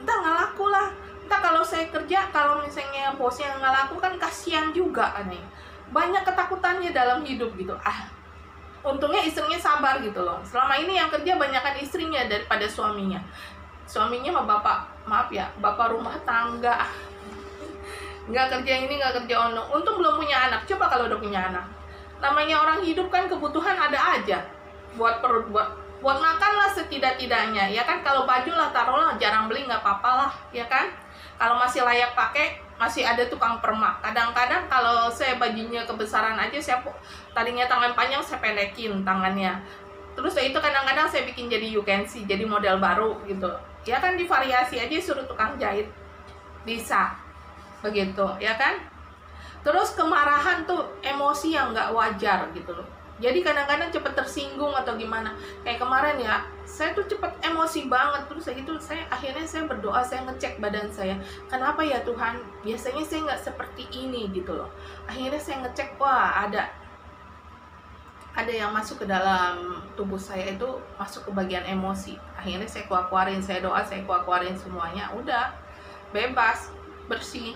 entah nggak laku lah. Entah kalau saya kerja, kalau misalnya bosnya nggak laku kan kasihan juga nih. Banyak ketakutannya dalam hidup gitu. Untungnya istrinya sabar gitu loh. Selama ini yang kerja banyakkan istrinya daripada suaminya. Suaminya mah bapak rumah tangga. Nggak kerja ini, nggak kerja ono. Untung belum punya anak. Coba kalau udah punya anak. Namanya orang hidup kan kebutuhan ada aja. Buat perut, buat makan lah setidak-tidaknya. Ya kan, kalau baju lah taruhlah jarang beli nggak apa-apa lah. Ya kan. Kalau masih layak pakai, masih ada tukang permak. Kadang-kadang kalau saya bajunya kebesaran aja, saya tadinya tangan panjang saya pendekin tangannya. Terus itu kadang-kadang saya bikin jadi you can see, jadi model baru gitu. Ya kan, divariasi aja, suruh tukang jahit. Bisa. Begitu, ya kan? Terus kemarahan tuh emosi yang nggak wajar gitu loh. Jadi kadang-kadang cepat tersinggung atau gimana. Kayak kemarin ya, saya tuh cepat emosi banget. Terus akhirnya saya berdoa, saya ngecek badan saya. Kenapa ya Tuhan? Biasanya saya nggak seperti ini gitu loh. Akhirnya saya ngecek, wah ada yang masuk ke dalam tubuh saya, itu masuk ke bagian emosi. Akhirnya saya keluarin, saya doa, saya keluarin semuanya. Udah, bebas, bersih.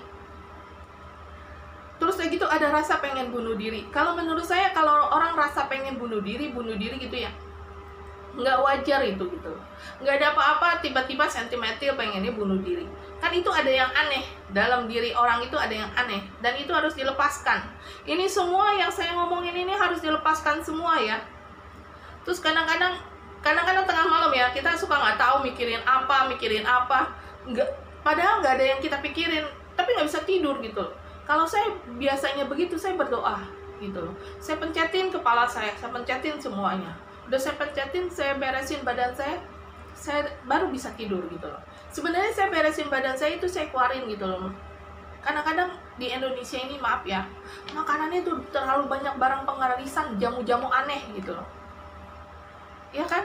Terus kayak gitu ada rasa pengen bunuh diri. Kalau menurut saya, kalau orang rasa pengen bunuh diri gitu ya, nggak wajar itu gitu. Nggak ada apa-apa tiba-tiba sentimental pengennya bunuh diri. Kan itu ada yang aneh. Dalam diri orang itu ada yang aneh. Dan itu harus dilepaskan. Ini semua yang saya ngomongin ini harus dilepaskan semua ya. Terus kadang-kadang tengah malam ya, kita suka nggak tahu mikirin apa. Padahal nggak ada yang kita pikirin. Tapi nggak bisa tidur gitu. Kalau saya biasanya begitu, saya berdoa gitu loh. Saya pencetin kepala saya pencetin semuanya. Udah saya pencetin, saya beresin badan saya baru bisa tidur gitu loh. Sebenarnya saya beresin badan saya itu saya keluarin gitu loh. Kadang-kadang di Indonesia ini, maaf ya, makanannya itu terlalu banyak barang pengarisan, jamu-jamu aneh gitu loh. Ya kan?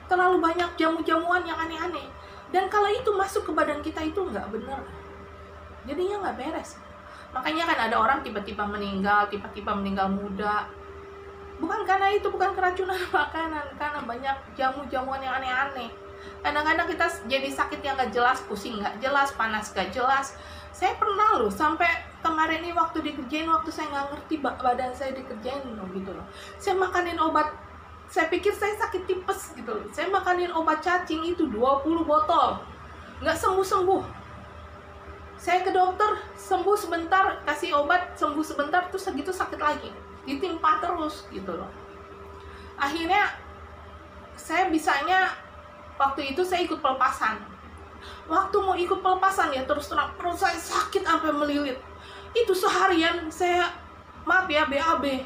Terlalu banyak jamu-jamuan yang aneh-aneh. Dan kalau itu masuk ke badan kita itu nggak benar. Jadinya nggak beres. Makanya kan ada orang tiba-tiba meninggal muda. Bukan karena itu, bukan keracunan makanan, karena banyak jamu-jamuan yang aneh-aneh. Kadang-kadang kita jadi sakit yang gak jelas, pusing gak jelas, panas gak jelas. Saya pernah loh, sampai kemarin ini waktu dikerjain, waktu saya nggak ngerti badan saya dikerjain loh gitu loh. Saya makanin obat, saya pikir saya sakit tipes gitu loh. Saya makanin obat cacing itu 20 botol, nggak sembuh-sembuh. Saya ke dokter, sembuh sebentar, kasih obat, sembuh sebentar, terus segitu sakit lagi. Ditimpa terus gitu loh. Akhirnya saya bisanya, waktu itu saya ikut pelepasan. Waktu mau ikut pelepasan ya, terus terang perut saya sakit sampai melilit. Itu seharian saya, maaf ya, BAB.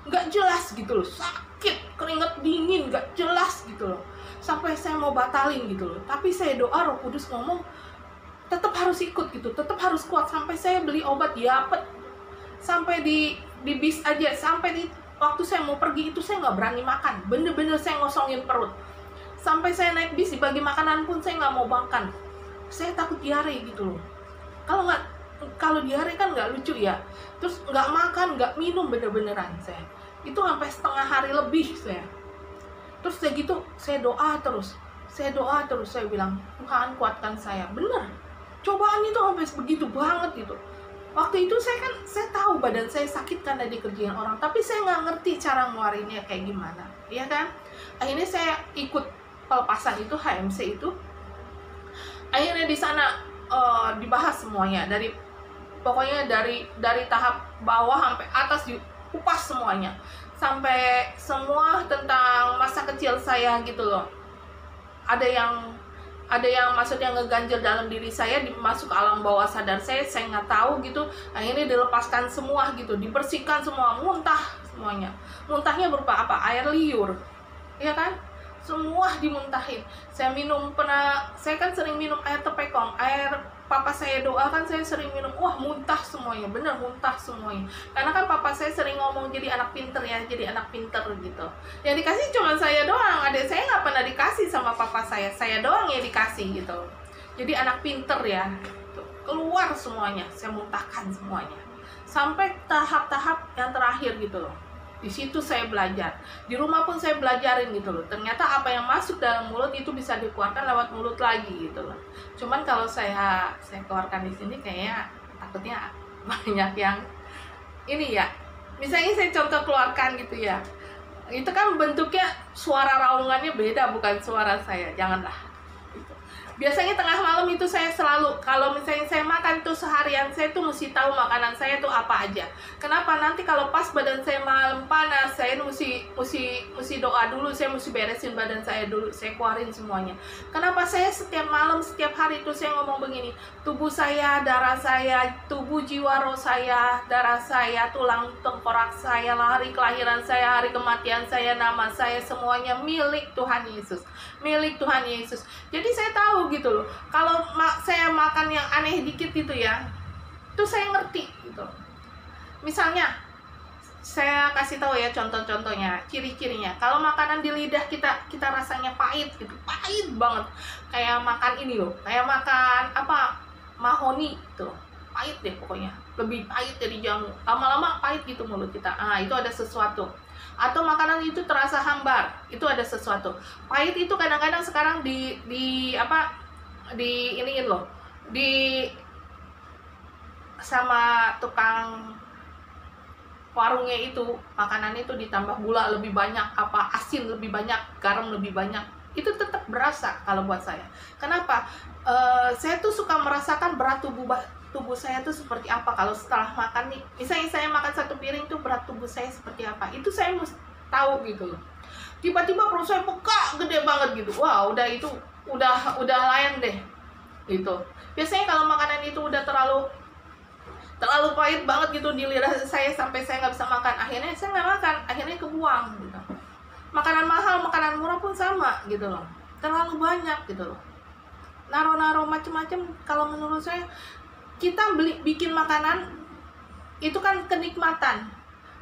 Nggak jelas gitu loh, sakit, keringat dingin, nggak jelas gitu loh. Sampai saya mau batalin gitu loh. Tapi saya doa, Roh Kudus ngomong, tetap harus ikut gitu, tetap harus kuat. Sampai saya beli obat diapet, sampai di bis aja, sampai waktu saya mau pergi itu saya nggak berani makan, bener-bener saya ngosongin perut. Sampai saya naik bis, dibagi makanan pun saya nggak mau makan, saya takut diare gitu loh. Kalau diare kan nggak lucu ya. Terus nggak makan, nggak minum, bener-beneran saya itu sampai setengah hari lebih saya. Terus kayak gitu saya doa terus, saya bilang, Tuhan kuatkan saya. Bener, cobaan itu sampai begitu banget gitu. Waktu itu saya tahu badan saya sakit karena dikerjain orang, tapi saya nggak ngerti cara ngeluarinnya kayak gimana, ya kan? Akhirnya saya ikut pelepasan itu, HMC itu. Akhirnya di sana dibahas semuanya, pokoknya dari tahap bawah sampai atas dikupas semuanya, sampai semua tentang masa kecil saya gitu loh. Ada yang maksudnya ngeganjel dalam diri saya, masuk ke alam bawah sadar saya nggak tahu gitu. Akhirnya dilepaskan semua gitu, dibersihkan semua, muntah semuanya. Muntahnya berupa apa? Air liur, ya kan? Semua dimuntahin. Saya kan sering minum air tepekong, air papa saya doa kan saya sering minum, wah muntah semuanya, bener muntah semuanya. Karena kan papa saya sering ngomong jadi anak pinter ya, jadi anak pinter gitu. Yang dikasih cuma saya doang, adik saya nggak pernah dikasih sama papa saya doang yang dikasih gitu. Jadi anak pinter ya, keluar semuanya, saya muntahkan semuanya. Sampai tahap-tahap yang terakhir gitu loh. Di situ saya belajar. Di rumah pun saya belajarin gitu loh. Ternyata apa yang masuk dalam mulut itu bisa dikeluarkan lewat mulut lagi gitu loh. Cuman kalau saya keluarkan di sini kayaknya takutnya banyak yang ini ya. Misalnya saya contoh keluarkan gitu ya. Itu kan bentuknya suara raungannya beda, bukan suara saya. Janganlah. Biasanya tengah malam itu saya selalu, kalau misalnya saya makan tuh seharian, saya tuh mesti tahu makanan saya tuh apa aja. Kenapa? Nanti kalau pas badan saya malam panas, saya mesti doa dulu, saya mesti beresin badan saya dulu, saya keluarin semuanya. Kenapa saya setiap malam, setiap hari itu saya ngomong begini, tubuh saya, darah saya, tubuh jiwa roh saya, darah saya, tulang tengkorak saya, hari kelahiran saya, hari kematian saya, nama saya, semuanya milik Tuhan Yesus. Milik Tuhan Yesus. Jadi saya tahu gitu loh, kalau saya makan yang aneh dikit gitu ya, itu saya ngerti gitu. Misalnya saya kasih tahu ya contoh-contohnya, ciri-cirinya. Kalau makanan di lidah kita rasanya pahit gitu, pahit banget. Kayak makan ini loh, kayak makan apa, mahoni tuh, pahit deh pokoknya. Lebih pahit dari jamu. Lama-lama pahit gitu mulut kita. Ah, itu ada sesuatu. Atau makanan itu terasa hambar, itu ada sesuatu. Pahit itu kadang-kadang sekarang di apa, di iniin loh, di sama tukang warungnya itu, makanan itu ditambah gula lebih banyak, apa asin lebih banyak, garam lebih banyak, itu tetap berasa kalau buat saya. Kenapa? Saya tuh suka merasakan berat tubuh saya tuh seperti apa kalau setelah makan nih. Misalnya saya makan 1 piring tuh berat tubuh saya seperti apa, itu saya mesti tahu gitu loh. Tiba-tiba perut saya peka gede banget gitu, wah udah itu udah lain deh gitu. Biasanya kalau makanan itu udah terlalu pahit banget gitu di lidah saya sampai saya nggak bisa makan, akhirnya saya nggak makan, akhirnya kebuang gitu. Makanan mahal, makanan murah pun sama gitu loh, terlalu banyak gitu loh, naro macem-macem. Kalau menurut saya, kita bikin makanan itu kan kenikmatan.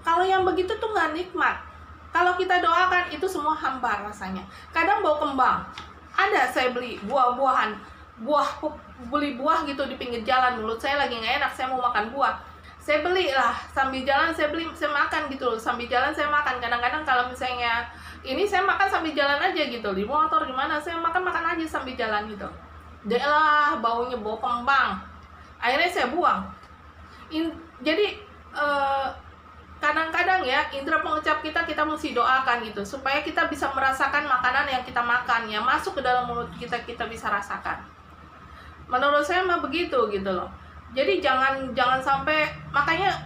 Kalau yang begitu tuh nggak nikmat. Kalau kita doakan itu semua hambar rasanya. Kadang bau kembang, ada saya beli beli buah gitu di pinggir jalan, mulut saya lagi nggak enak, saya mau makan buah, saya beli lah, sambil jalan saya makan gitu loh, sambil jalan saya makan. Kadang-kadang kalau misalnya ini saya makan sambil jalan aja gitu, di motor di mana saya makan aja sambil jalan gitu. Deh lah, baunya bau kembang, akhirnya saya buang. Jadi kadang-kadang ya, indera pengucap kita mesti doakan gitu, supaya kita bisa merasakan makanan yang kita makan ya, masuk ke dalam mulut kita bisa rasakan. Menurut saya mah begitu gitu loh. Jadi jangan sampai, makanya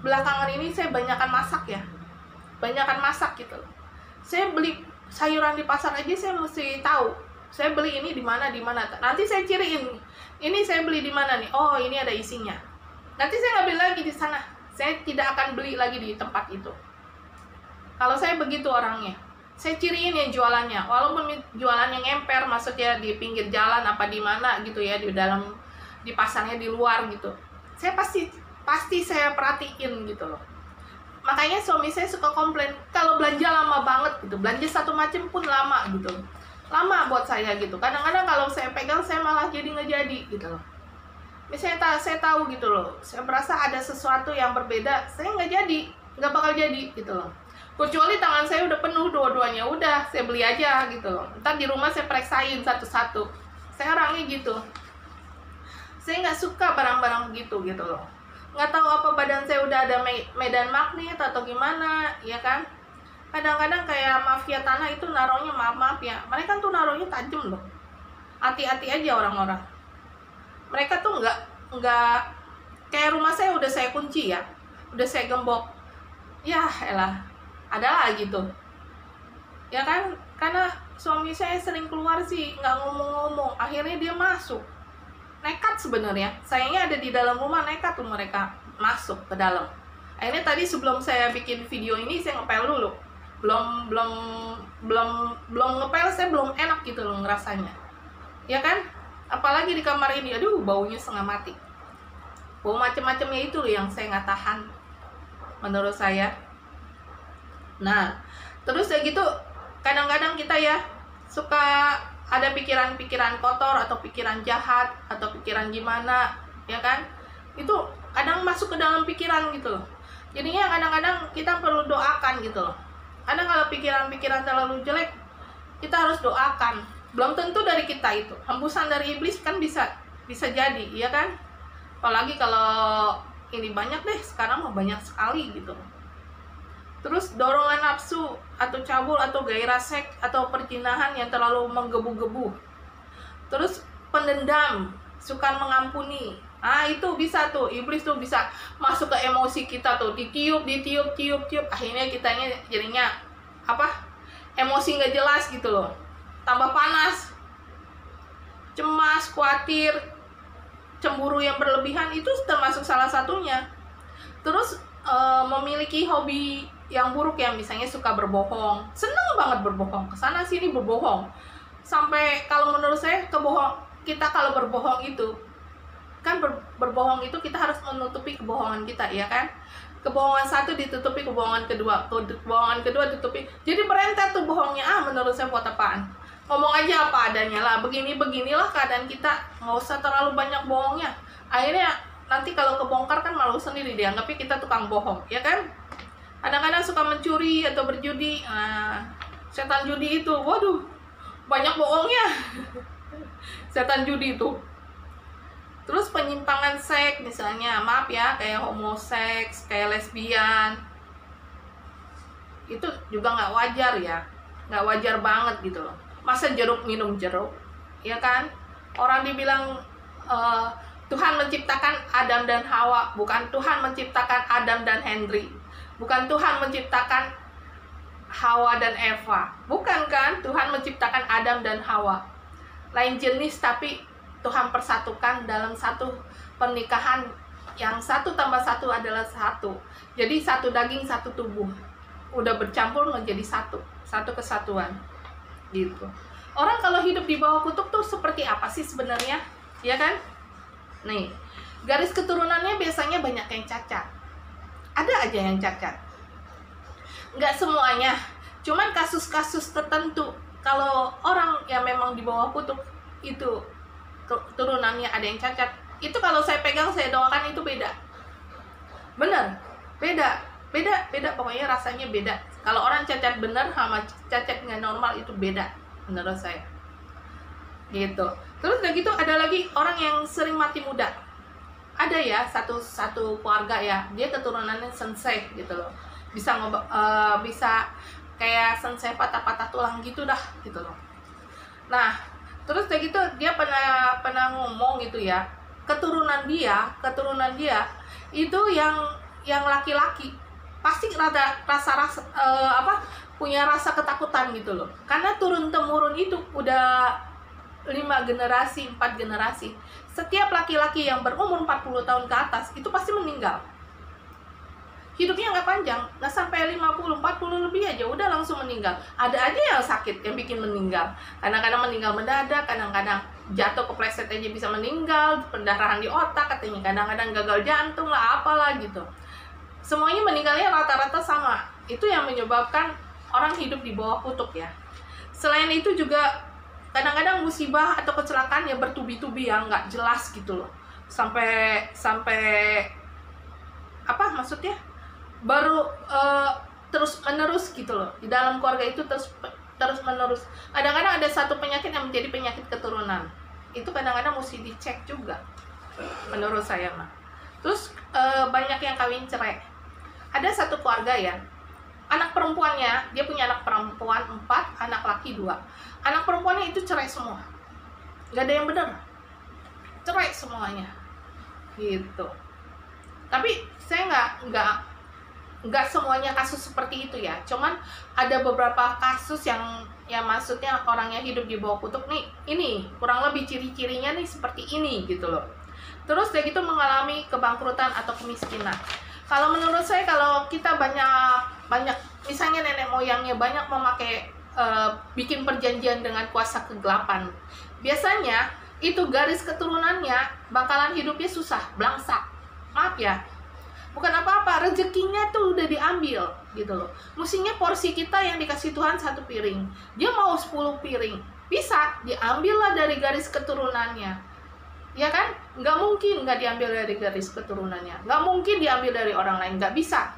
belakangan ini saya banyakan masak gitu loh. Saya beli sayuran di pasar aja saya mesti tahu, saya beli ini di mana, nanti saya ciriin, ini saya beli di mana nih, oh ini ada isinya. Nanti saya nggak beli lagi di sana, saya tidak akan beli lagi di tempat itu. Kalau saya begitu orangnya, saya ciriin yang jualannya, walaupun jualannya ngemper, maksudnya di pinggir jalan apa di mana gitu ya, di pasarnya di luar gitu, saya pasti saya perhatiin gitu loh. Makanya suami saya suka komplain kalau belanja lama banget gitu, belanja satu macam pun lama gitu, lama buat saya gitu. Kadang-kadang kalau saya pegang saya malah jadi nggak jadi gitu loh. Misalnya saya tahu gitu loh, saya merasa ada sesuatu yang berbeda, saya nggak bakal jadi gitu loh. Kecuali tangan saya udah penuh dua-duanya, udah saya beli aja gitu loh. Ntar di rumah saya periksain satu-satu. Saya orangnya gitu. Saya nggak suka barang-barang begitu gitu loh. Nggak tahu apa badan saya udah ada medan magnet atau gimana, ya kan? Kadang-kadang kayak mafia tanah itu naruhnya, maaf ya, mereka tuh naruhnya tajam loh. Hati-hati aja orang-orang. Mereka tuh nggak kayak rumah saya udah saya kunci ya, udah saya gembok. Ya elah, adalah gitu ya kan, karena suami saya sering keluar sih nggak ngomong-ngomong, akhirnya dia masuk nekat. Sebenarnya sayangnya ada di dalam rumah, nekat tuh mereka masuk ke dalam. Akhirnya tadi sebelum saya bikin video ini saya ngepel dulu, belum ngepel, saya belum enak gitu loh ngerasanya, ya kan. Apalagi di kamar ini, aduh baunya setengah mati, bau macam-macamnya itu loh yang saya nggak tahan menurut saya. Nah, terus ya gitu, kadang-kadang kita ya suka ada pikiran-pikiran kotor atau pikiran jahat atau pikiran gimana, ya kan? Itu kadang masuk ke dalam pikiran gitu loh. Jadinya kadang-kadang kita perlu doakan gitu loh. Kadang kalau pikiran-pikiran terlalu jelek, kita harus doakan. Belum tentu dari kita itu, hembusan dari iblis kan bisa jadi, ya kan? Apalagi kalau ini banyak deh, sekarang mah banyak sekali gitu. Terus dorongan nafsu atau cabul atau gairah seks atau perjinahan yang terlalu menggebu-gebu. Terus pendendam, suka mengampuni. Ah itu bisa tuh, iblis tuh bisa masuk ke emosi kita tuh, ditiup, akhirnya kitanya jadinya apa? Emosi nggak jelas gitu loh. Tambah panas, cemas, khawatir, cemburu yang berlebihan, itu termasuk salah satunya. Terus memiliki hobi yang buruk, yang misalnya suka berbohong, seneng banget berbohong, kesana sini berbohong, sampai kalau menurut saya kita kalau berbohong itu kan berbohong itu kita harus menutupi kebohongan kita, ya kan. kebohongan satu ditutupi kebohongan kedua ditutupi, jadi berentet tuh bohongnya. Menurut saya buat apaan? Ngomong aja apa adanya lah, beginilah keadaan kita, nggak usah terlalu banyak bohongnya. Akhirnya nanti kalau kebongkar kan malu sendiri, dianggapnya kita tukang bohong, ya kan? Kadang-kadang suka mencuri atau berjudi, setan judi itu, waduh, banyak bohongnya. Setan judi itu. Terus penyimpangan seks misalnya, maaf ya, kayak homoseks, kayak lesbian, itu juga nggak wajar ya, nggak wajar banget gitu loh. Masa jeruk minum jeruk, ya kan? Orang dibilang Tuhan menciptakan Adam dan Hawa, bukan Tuhan menciptakan Adam dan Henry, bukan Tuhan menciptakan Hawa dan Eva, bukan kan? Tuhan menciptakan Adam dan Hawa, lain jenis tapi Tuhan persatukan dalam satu pernikahan yang 1 + 1 adalah 1. Jadi satu daging, satu tubuh. Udah bercampur menjadi satu kesatuan. Gitu. Orang kalau hidup di bawah kutub tuh seperti apa sih sebenarnya? Ya kan? Nih, garis keturunannya biasanya banyak yang cacat. Ada aja yang cacat. Nggak semuanya. Cuman kasus-kasus tertentu. Kalau orang yang memang di bawah kutub itu turunannya ada yang cacat, itu kalau saya pegang, saya doakan itu beda. Bener, beda, pokoknya rasanya beda. Kalau orang cacat bener sama cacat nggak normal itu beda, menurut saya. Gitu. Terus udah gitu ada lagi orang yang sering mati muda. Ada ya satu keluarga ya, dia keturunannya sensei gitu loh. Bisa kayak sensei patah-patah tulang gitu dah gitu loh. Nah, terus kayak gitu dia pernah ngomong gitu ya, keturunan dia itu yang laki-laki pasti punya rasa ketakutan gitu loh, karena turun temurun itu udah 5 generasi, 4 generasi. Setiap laki-laki yang berumur 40 tahun ke atas itu pasti meninggal. Hidupnya nggak panjang, nggak sampai 50, 40 lebih aja udah langsung meninggal. Ada aja yang sakit yang bikin meninggal. Kadang-kadang meninggal mendadak, kadang-kadang jatuh kepleset aja bisa meninggal, pendarahan di otak katanya, kadang-kadang gagal jantung lah, apalah gitu. Semuanya meninggalnya rata-rata sama. Itu yang menyebabkan orang hidup di bawah kutub ya. Selain itu juga kadang-kadang musibah atau kecelakaan ya bertubi-tubi yang nggak jelas gitu loh. Sampai apa maksudnya? Baru terus menerus gitu loh, di dalam keluarga itu terus menerus. Kadang-kadang ada satu penyakit yang menjadi penyakit keturunan, itu kadang-kadang mesti dicek juga menurut saya mah. Terus banyak yang kawin cerai. Ada satu keluarga ya, anak perempuannya, dia punya anak perempuan 4, anak laki 2. Anak perempuannya itu cerai semua, nggak ada yang benar, cerai semuanya gitu. Tapi saya nggak semuanya kasus seperti itu ya, cuman ada beberapa kasus yang maksudnya orangnya hidup di bawah kutub nih, ini kurang lebih ciri-cirinya nih seperti ini gitu loh. Terus dia gitu mengalami kebangkrutan atau kemiskinan. Kalau menurut saya, kalau kita banyak misalnya nenek moyangnya banyak memakai bikin perjanjian dengan kuasa kegelapan, biasanya itu garis keturunannya bakalan hidupnya susah, belangsak. Maaf ya, bukan apa-apa, rezekinya tuh udah diambil gitu loh. Mestinya porsi kita yang dikasih Tuhan 1 piring, dia mau 10 piring, bisa diambil lah dari garis keturunannya, ya kan? Nggak mungkin nggak diambil dari garis keturunannya, nggak mungkin diambil dari orang lain, nggak bisa.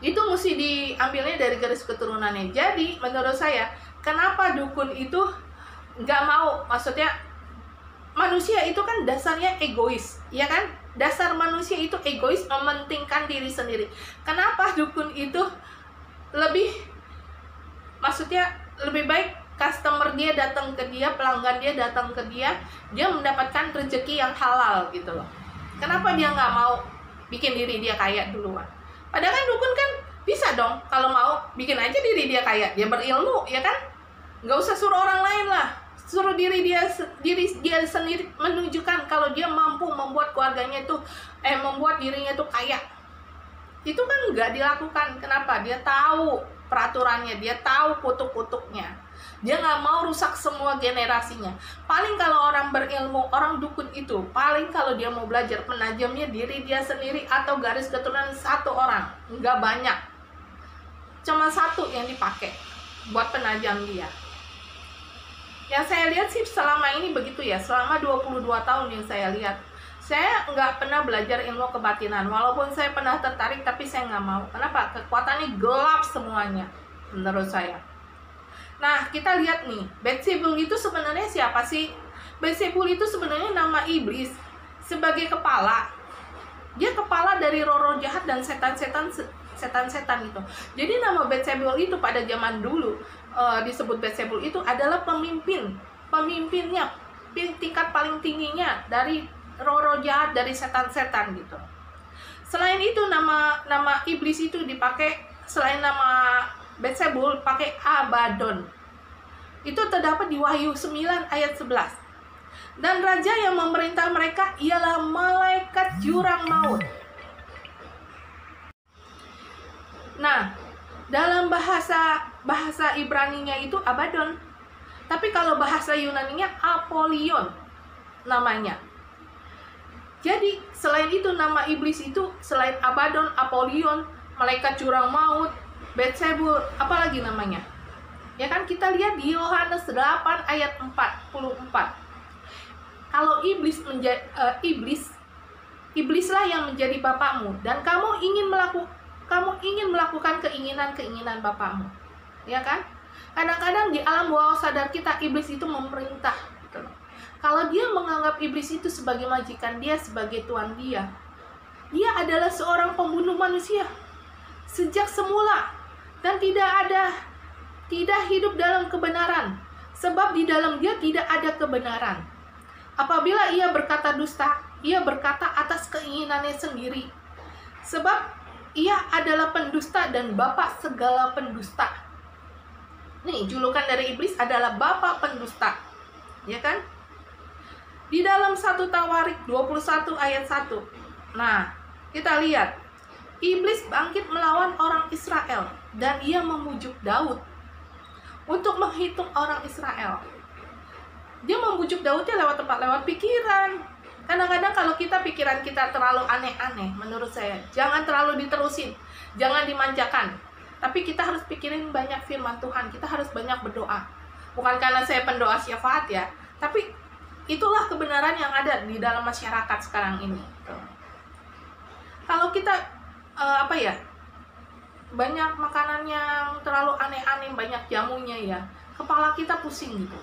Itu mesti diambilnya dari garis keturunannya. Jadi menurut saya, kenapa dukun itu nggak mau, maksudnya manusia itu kan dasarnya egois, ya kan? Dasar manusia itu egois, mementingkan diri sendiri. Kenapa dukun itu maksudnya lebih baik customer dia datang ke dia, pelanggan dia datang ke dia mendapatkan rezeki yang halal gitu loh. Kenapa dia nggak mau bikin diri dia kaya duluan? Padahal kan dukun kan bisa dong, kalau mau bikin aja diri dia kaya, dia berilmu, ya kan? Nggak usah suruh orang lain lah, suruh diri dia sendiri menunjukkan kalau dia mampu membuat keluarganya itu membuat dirinya itu kaya. Itu kan nggak dilakukan. Kenapa? Dia tahu peraturannya, dia tahu kutuk-kutuknya. Dia nggak mau rusak semua generasinya. Paling kalau orang berilmu, orang dukun itu, paling kalau dia mau belajar, penajamnya diri dia sendiri atau garis keturunan satu orang. Nggak banyak. Cuma satu yang dipakai buat penajam dia. Yang saya lihat sih selama ini begitu ya. Selama 22 tahun yang saya lihat. Saya nggak pernah belajar ilmu kebatinan. Walaupun saya pernah tertarik, tapi saya nggak mau. Kenapa? Kekuatannya gelap semuanya, menurut saya. Nah, kita lihat nih, Beelzebul itu sebenarnya siapa sih? Beelzebul itu sebenarnya nama iblis sebagai kepala. Dia kepala dari roh-roh jahat dan setan-setan itu. Jadi nama Beelzebul itu pada zaman dulu disebut Beelzebul itu adalah pemimpinnya, tingkat paling tingginya dari roh-roh jahat, dari setan-setan gitu. Selain itu nama iblis itu dipakai, selain nama Beelzebul pakai Abaddon. Itu terdapat di Wahyu 9 ayat 11. Dan raja yang memerintah mereka ialah malaikat jurang maut. Nah, dalam bahasa Ibraninya itu Abaddon. Tapi kalau bahasa Yunaninya Apollyon namanya. Jadi, selain itu nama iblis itu selain Abaddon, Apollyon, malaikat jurang maut, Beelzebul, apalagi namanya? Ya kan, kita lihat di Yohanes 8 ayat 44. Kalau iblislah yang menjadi bapakmu dan kamu ingin melakukan keinginan bapakmu. Ya kan? Kadang-kadang di alam bawah sadar kita iblis itu memerintah gitu loh. Kalau dia menganggap iblis itu sebagai majikan dia, sebagai tuan dia adalah seorang pembunuh manusia sejak semula. Dan tidak hidup dalam kebenaran, sebab di dalam dia tidak ada kebenaran. Apabila ia berkata dusta, ia berkata atas keinginannya sendiri, sebab ia adalah pendusta dan bapa segala pendusta. Nih, julukan dari iblis adalah bapa pendusta, ya kan? Di dalam 1 Tawarik 21 ayat 1. Nah, kita lihat, iblis bangkit melawan orang Israel dan ia memujuk Daud untuk menghitung orang Israel. Dia membujuk Daudnya lewat pikiran. Kadang-kadang kalau pikiran kita terlalu aneh-aneh, menurut saya, jangan terlalu diterusin, jangan dimanjakan. Tapi kita harus pikirin banyak firman Tuhan, kita harus banyak berdoa. Bukan karena saya pendoa syafaat ya, tapi itulah kebenaran yang ada di dalam masyarakat sekarang ini. Kalau kita banyak makanan yang terlalu aneh-aneh, banyak jamunya ya, kepala kita pusing gitu.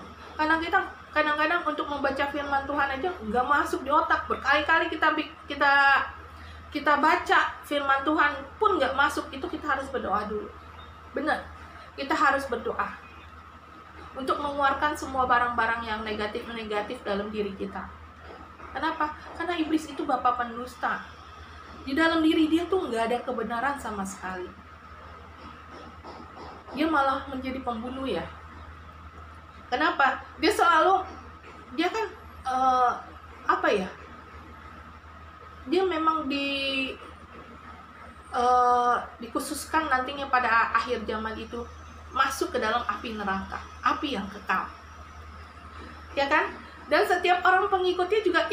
Kadang-kadang untuk membaca firman Tuhan aja nggak masuk di otak. Berkali-kali kita baca firman Tuhan pun nggak masuk. Itu kita harus berdoa dulu. Benar, kita harus berdoa untuk mengeluarkan semua barang-barang yang negatif dalam diri kita. Kenapa? Karena iblis itu bapa pendusta. Di dalam diri dia tuh nggak ada kebenaran sama sekali. Dia malah menjadi pembunuh ya. Kenapa? Dia kan dia memang dikhususkan nantinya pada akhir zaman itu masuk ke dalam api neraka, api yang kekal. Ya kan? Dan setiap orang pengikutnya juga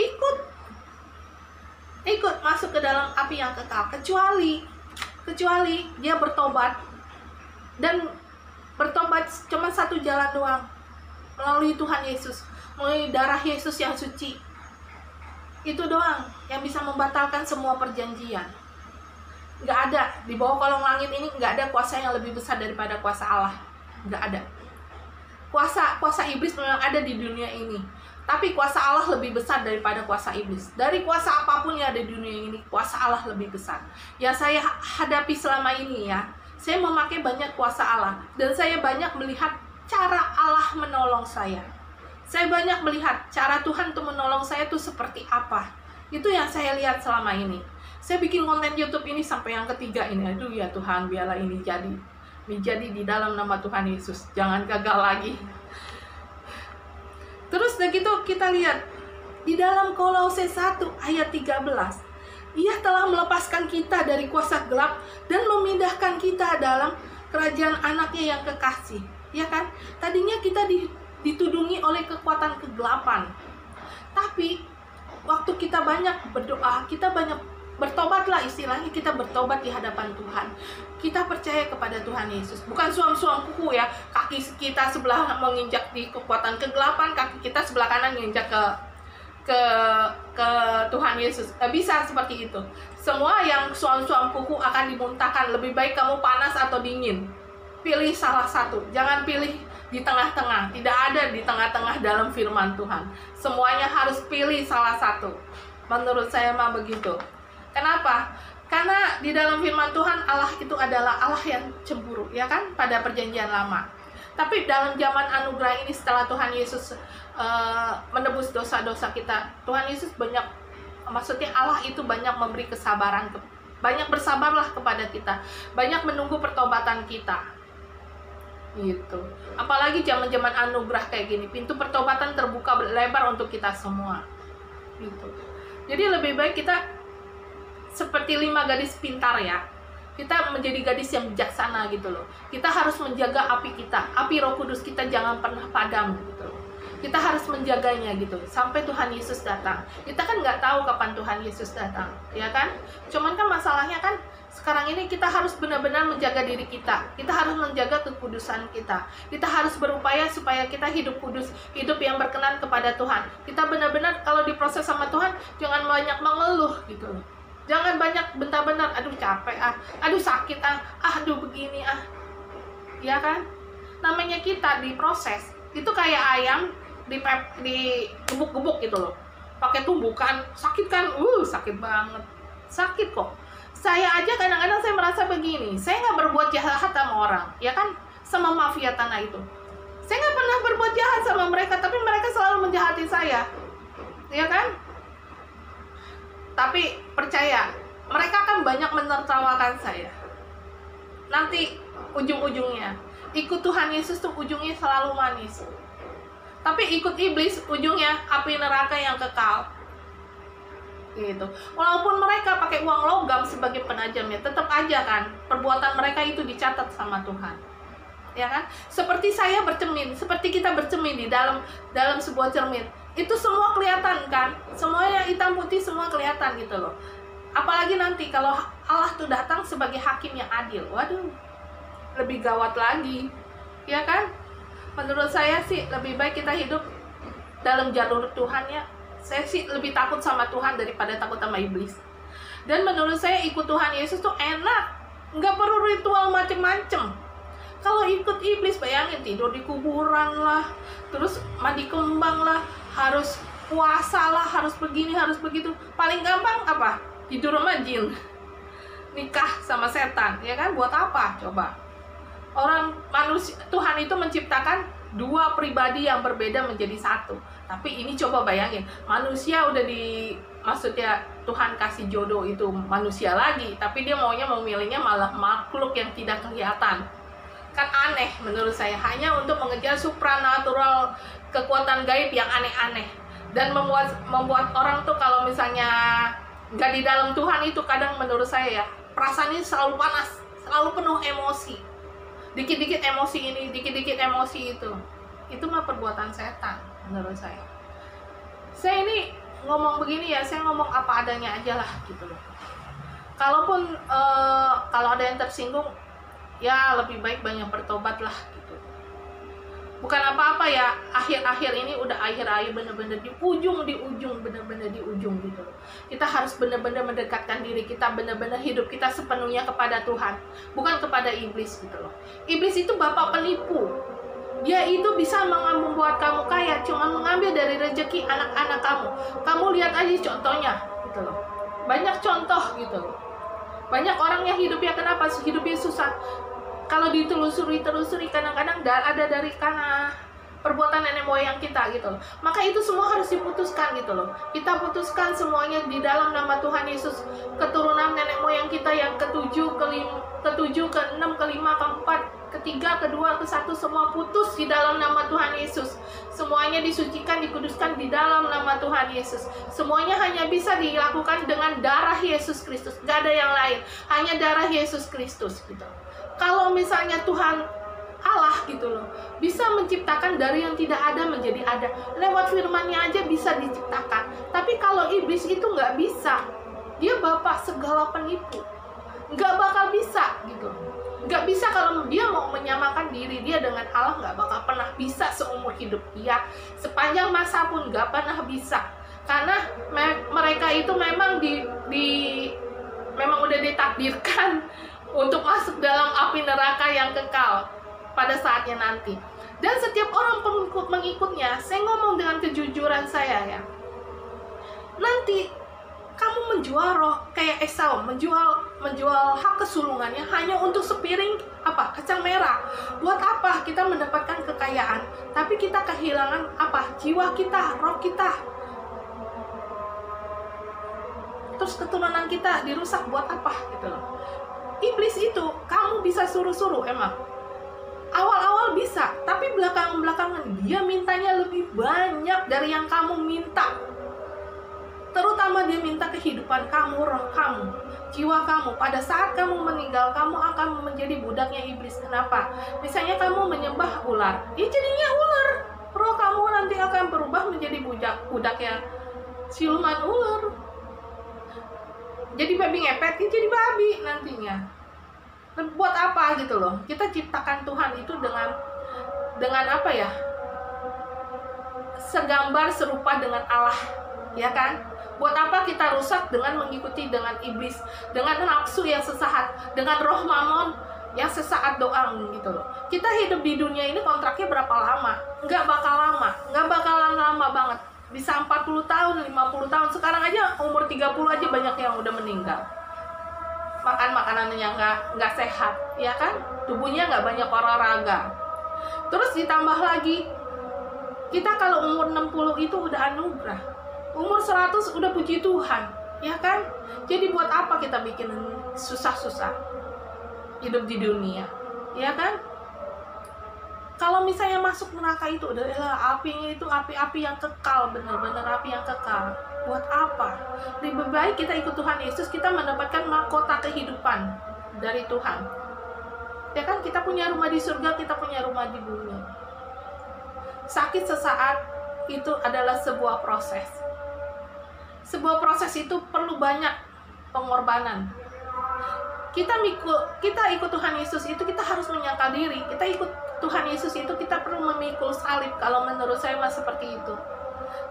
ikut masuk ke dalam api yang kekal, kecuali dia bertobat. Dan bertobat cuma satu jalan doang, melalui Tuhan Yesus, melalui darah Yesus yang suci. Itu doang yang bisa membatalkan semua perjanjian. Nggak ada, di bawah kolong langit ini nggak ada kuasa yang lebih besar daripada kuasa Allah. Nggak ada. Kuasa iblis memang ada di dunia ini, tapi kuasa Allah lebih besar daripada kuasa iblis. Dari kuasa apapun yang ada di dunia ini, kuasa Allah lebih besar. Ya, saya hadapi selama ini ya, saya memakai banyak kuasa Allah, dan saya banyak melihat cara Allah menolong saya. Saya banyak melihat cara Tuhan untuk menolong saya itu seperti apa. Itu yang saya lihat selama ini. Saya bikin konten YouTube ini sampai yang ketiga ini. Aduh ya Tuhan, biarlah ini jadi di dalam nama Tuhan Yesus. Jangan gagal lagi. Terus begitu kita lihat di dalam Kolose 1 ayat 13. Ia telah melepaskan kita dari kuasa gelap dan memindahkan kita dalam kerajaan anaknya yang kekasih. ya kan? Tadinya kita ditudungi oleh kekuatan kegelapan. Tapi waktu kita banyak berdoa, kita banyak bertobatlah, istilahnya kita bertobat di hadapan Tuhan. Kita percaya kepada Tuhan Yesus. Bukan suam-suam kuku ya, kaki kita sebelah menginjak di kekuatan kegelapan, kaki kita sebelah kanan menginjak ke Tuhan Yesus. Gak bisa seperti itu. Semua yang suam-suam kuku akan dimuntahkan. Lebih baik kamu panas atau dingin. Pilih salah satu. Jangan pilih di tengah-tengah. Tidak ada di tengah-tengah dalam firman Tuhan. Semuanya harus pilih salah satu. Menurut saya mah begitu. Kenapa? Karena di dalam firman Tuhan Allah itu adalah Allah yang cemburu, ya kan? Pada perjanjian lama. Tapi dalam zaman anugerah ini, setelah Tuhan Yesus menebus dosa-dosa kita, Tuhan Yesus banyak, maksudnya Allah itu banyak memberi kesabaran, banyak bersabarlah kepada kita, banyak menunggu pertobatan kita, gitu. Apalagi zaman-zaman anugerah kayak gini, pintu pertobatan terbuka lebar untuk kita semua, gitu. Jadi lebih baik kita seperti 5 gadis pintar ya. Kita menjadi gadis yang bijaksana gitu loh. Kita harus menjaga api kita, api Roh Kudus kita jangan pernah padam gitu loh. Kita harus menjaganya gitu sampai Tuhan Yesus datang. Kita kan nggak tahu kapan Tuhan Yesus datang, ya kan? Cuman kan masalahnya kan sekarang ini kita harus benar-benar menjaga diri kita. Kita harus menjaga kekudusan kita. Kita harus berupaya supaya kita hidup kudus, hidup yang berkenan kepada Tuhan. Kita benar-benar kalau diproses sama Tuhan jangan banyak mengeluh gitu loh. Jangan banyak bentar-bentar, aduh capek aduh sakit aduh begini ya kan? Namanya kita diproses itu kayak ayam digebuk-gebuk gitu loh, pakai tumbukan, sakit kan? Sakit banget, sakit kok. Saya aja kadang-kadang saya merasa begini, saya nggak berbuat jahat sama orang, ya kan? Sama mafia tanah itu, saya nggak pernah berbuat jahat sama mereka, tapi mereka selalu menjahati saya, ya kan? Tapi percaya, mereka kan banyak menertawakan saya. Nanti ujung-ujungnya, ikut Tuhan Yesus tuh ujungnya selalu manis. Tapi ikut iblis, ujungnya api neraka yang kekal. Gitu. Walaupun mereka pakai uang logam sebagai penajamnya, tetap aja kan perbuatan mereka itu dicatat sama Tuhan. Ya kan? Seperti saya bercermin, seperti kita bercermin di dalam sebuah cermin. Itu semua kelihatan kan? Semua yang hitam putih semua kelihatan gitu loh. Apalagi nanti kalau Allah tuh datang sebagai hakim yang adil. Waduh, lebih gawat lagi. Ya kan? Menurut saya sih lebih baik kita hidup dalam jalur Tuhan ya. Saya sih lebih takut sama Tuhan daripada takut sama iblis. Dan menurut saya ikut Tuhan Yesus tuh enak. Nggak perlu ritual macem-macem. Kalau ikut iblis, bayangin tidur di kuburan lah, terus mandi kembang lah, harus puasa lah, harus begini, harus begitu. Paling gampang apa? Tidur sama jin. Nikah sama setan, ya kan? Buat apa? Coba. Orang manusia, Tuhan itu menciptakan 2 pribadi yang berbeda menjadi satu. Tapi ini coba bayangin, manusia udah maksudnya Tuhan kasih jodoh itu manusia lagi, tapi dia maunya memilihnya malah makhluk yang tidak kelihatan. Kan aneh menurut saya, hanya untuk mengejar supranatural, kekuatan gaib yang aneh-aneh. Dan membuat orang tuh kalau misalnya nggak di dalam Tuhan itu kadang menurut saya ya, perasaannya selalu panas, selalu penuh emosi. Dikit-dikit emosi ini, dikit-dikit emosi itu. Itu mah perbuatan setan menurut saya. Saya ini ngomong begini ya, saya ngomong apa adanya aja lah gitu loh. Kalaupun kalau ada yang tersinggung, ya lebih baik banyak bertobat lah gitu. Bukan apa-apa ya, akhir-akhir ini udah akhir-akhir bener-bener di ujung bener-bener di ujung gitu loh. Kita harus bener-bener mendekatkan diri kita, bener-bener hidup kita sepenuhnya kepada Tuhan, bukan kepada iblis gitu loh. Iblis itu bapak penipu. Dia itu bisa membuat kamu kaya, cuma mengambil dari rezeki anak-anak kamu. Kamu lihat aja contohnya gitu loh. Banyak contoh gitu loh. Banyak orang yang hidupnya kenapa? Hidupnya susah. Kalau ditelusuri kadang-kadang ada dari karena perbuatan nenek moyang kita gitu loh. Maka itu semua harus diputuskan gitu loh. Kita putuskan semuanya di dalam nama Tuhan Yesus. Keturunan nenek moyang kita yang ke-7, ke-6, ke-5, ke-4, ke-3, ke-2, ke-1 semua putus di dalam nama Tuhan Yesus. Semuanya disucikan, dikuduskan di dalam nama Tuhan Yesus. Semuanya hanya bisa dilakukan dengan darah Yesus Kristus. Gak ada yang lain, hanya darah Yesus Kristus gitu. Kalau misalnya Tuhan Allah gitu loh. Bisa menciptakan dari yang tidak ada menjadi ada. Lewat firman-Nya aja bisa diciptakan. Tapi kalau iblis itu nggak bisa. Dia bapak segala penipu. Nggak bakal bisa gitu. Nggak bisa kalau dia mau menyamakan diri dia dengan Allah, nggak bakal pernah bisa seumur hidup dia. Sepanjang masa pun nggak pernah bisa. Karena mereka itu memang memang udah ditakdirkan untuk masuk dalam api neraka yang kekal pada saatnya nanti. Dan setiap orang mengikutnya, saya ngomong dengan kejujuran saya ya, nanti kamu menjual roh kayak Esau, menjual hak kesulungannya hanya untuk sepiring kacang merah. Buat apa kita mendapatkan kekayaan, tapi kita kehilangan jiwa kita, roh kita, terus keturunan kita dirusak. Buat apa gitu loh. Iblis itu kamu bisa suruh-suruh, emang awal-awal bisa, tapi belakangan dia mintanya lebih banyak dari yang kamu minta. Terutama dia minta kehidupan kamu, roh kamu, jiwa kamu. Pada saat kamu meninggal, kamu akan menjadi budaknya iblis. Kenapa? Misalnya kamu menyembah ular, ya jadinya ular. Roh kamu nanti akan berubah menjadi budaknya siluman ular. Jadi babi ngepet, ya jadi babi nantinya. Buat apa gitu loh? Kita ciptakan Tuhan itu dengan apa ya? Segambar serupa dengan Allah, ya kan? Buat apa kita rusak dengan mengikuti dengan iblis, dengan nafsu yang sesaat, dengan roh mamon yang sesaat doang gitu loh. Kita hidup di dunia ini kontraknya berapa lama? Nggak bakalan lama banget. Bisa 40 tahun, 50 tahun. Sekarang aja umur 30 aja banyak yang udah meninggal. Makan makanan yang nggak sehat, ya kan? Tubuhnya nggak banyak olahraga. Terus ditambah lagi, kita kalau umur 60 itu udah anugerah. Umur 100 udah puji Tuhan, ya kan? Jadi buat apa kita bikin susah-susah hidup di dunia, ya kan? Kalau misalnya masuk neraka itu adalah apinya itu api-api yang kekal, benar-benar api yang kekal. Buat apa? Lebih baik kita ikut Tuhan Yesus, kita mendapatkan mahkota kehidupan dari Tuhan. Ya kan, kita punya rumah di surga, kita punya rumah di bumi. Sakit sesaat itu adalah sebuah proses. Sebuah proses itu perlu banyak pengorbanan. Kita ikut Tuhan Yesus itu kita harus menyangkal diri. Kita ikut Tuhan Yesus itu kita perlu memikul salib. Kalau menurut saya mah seperti itu.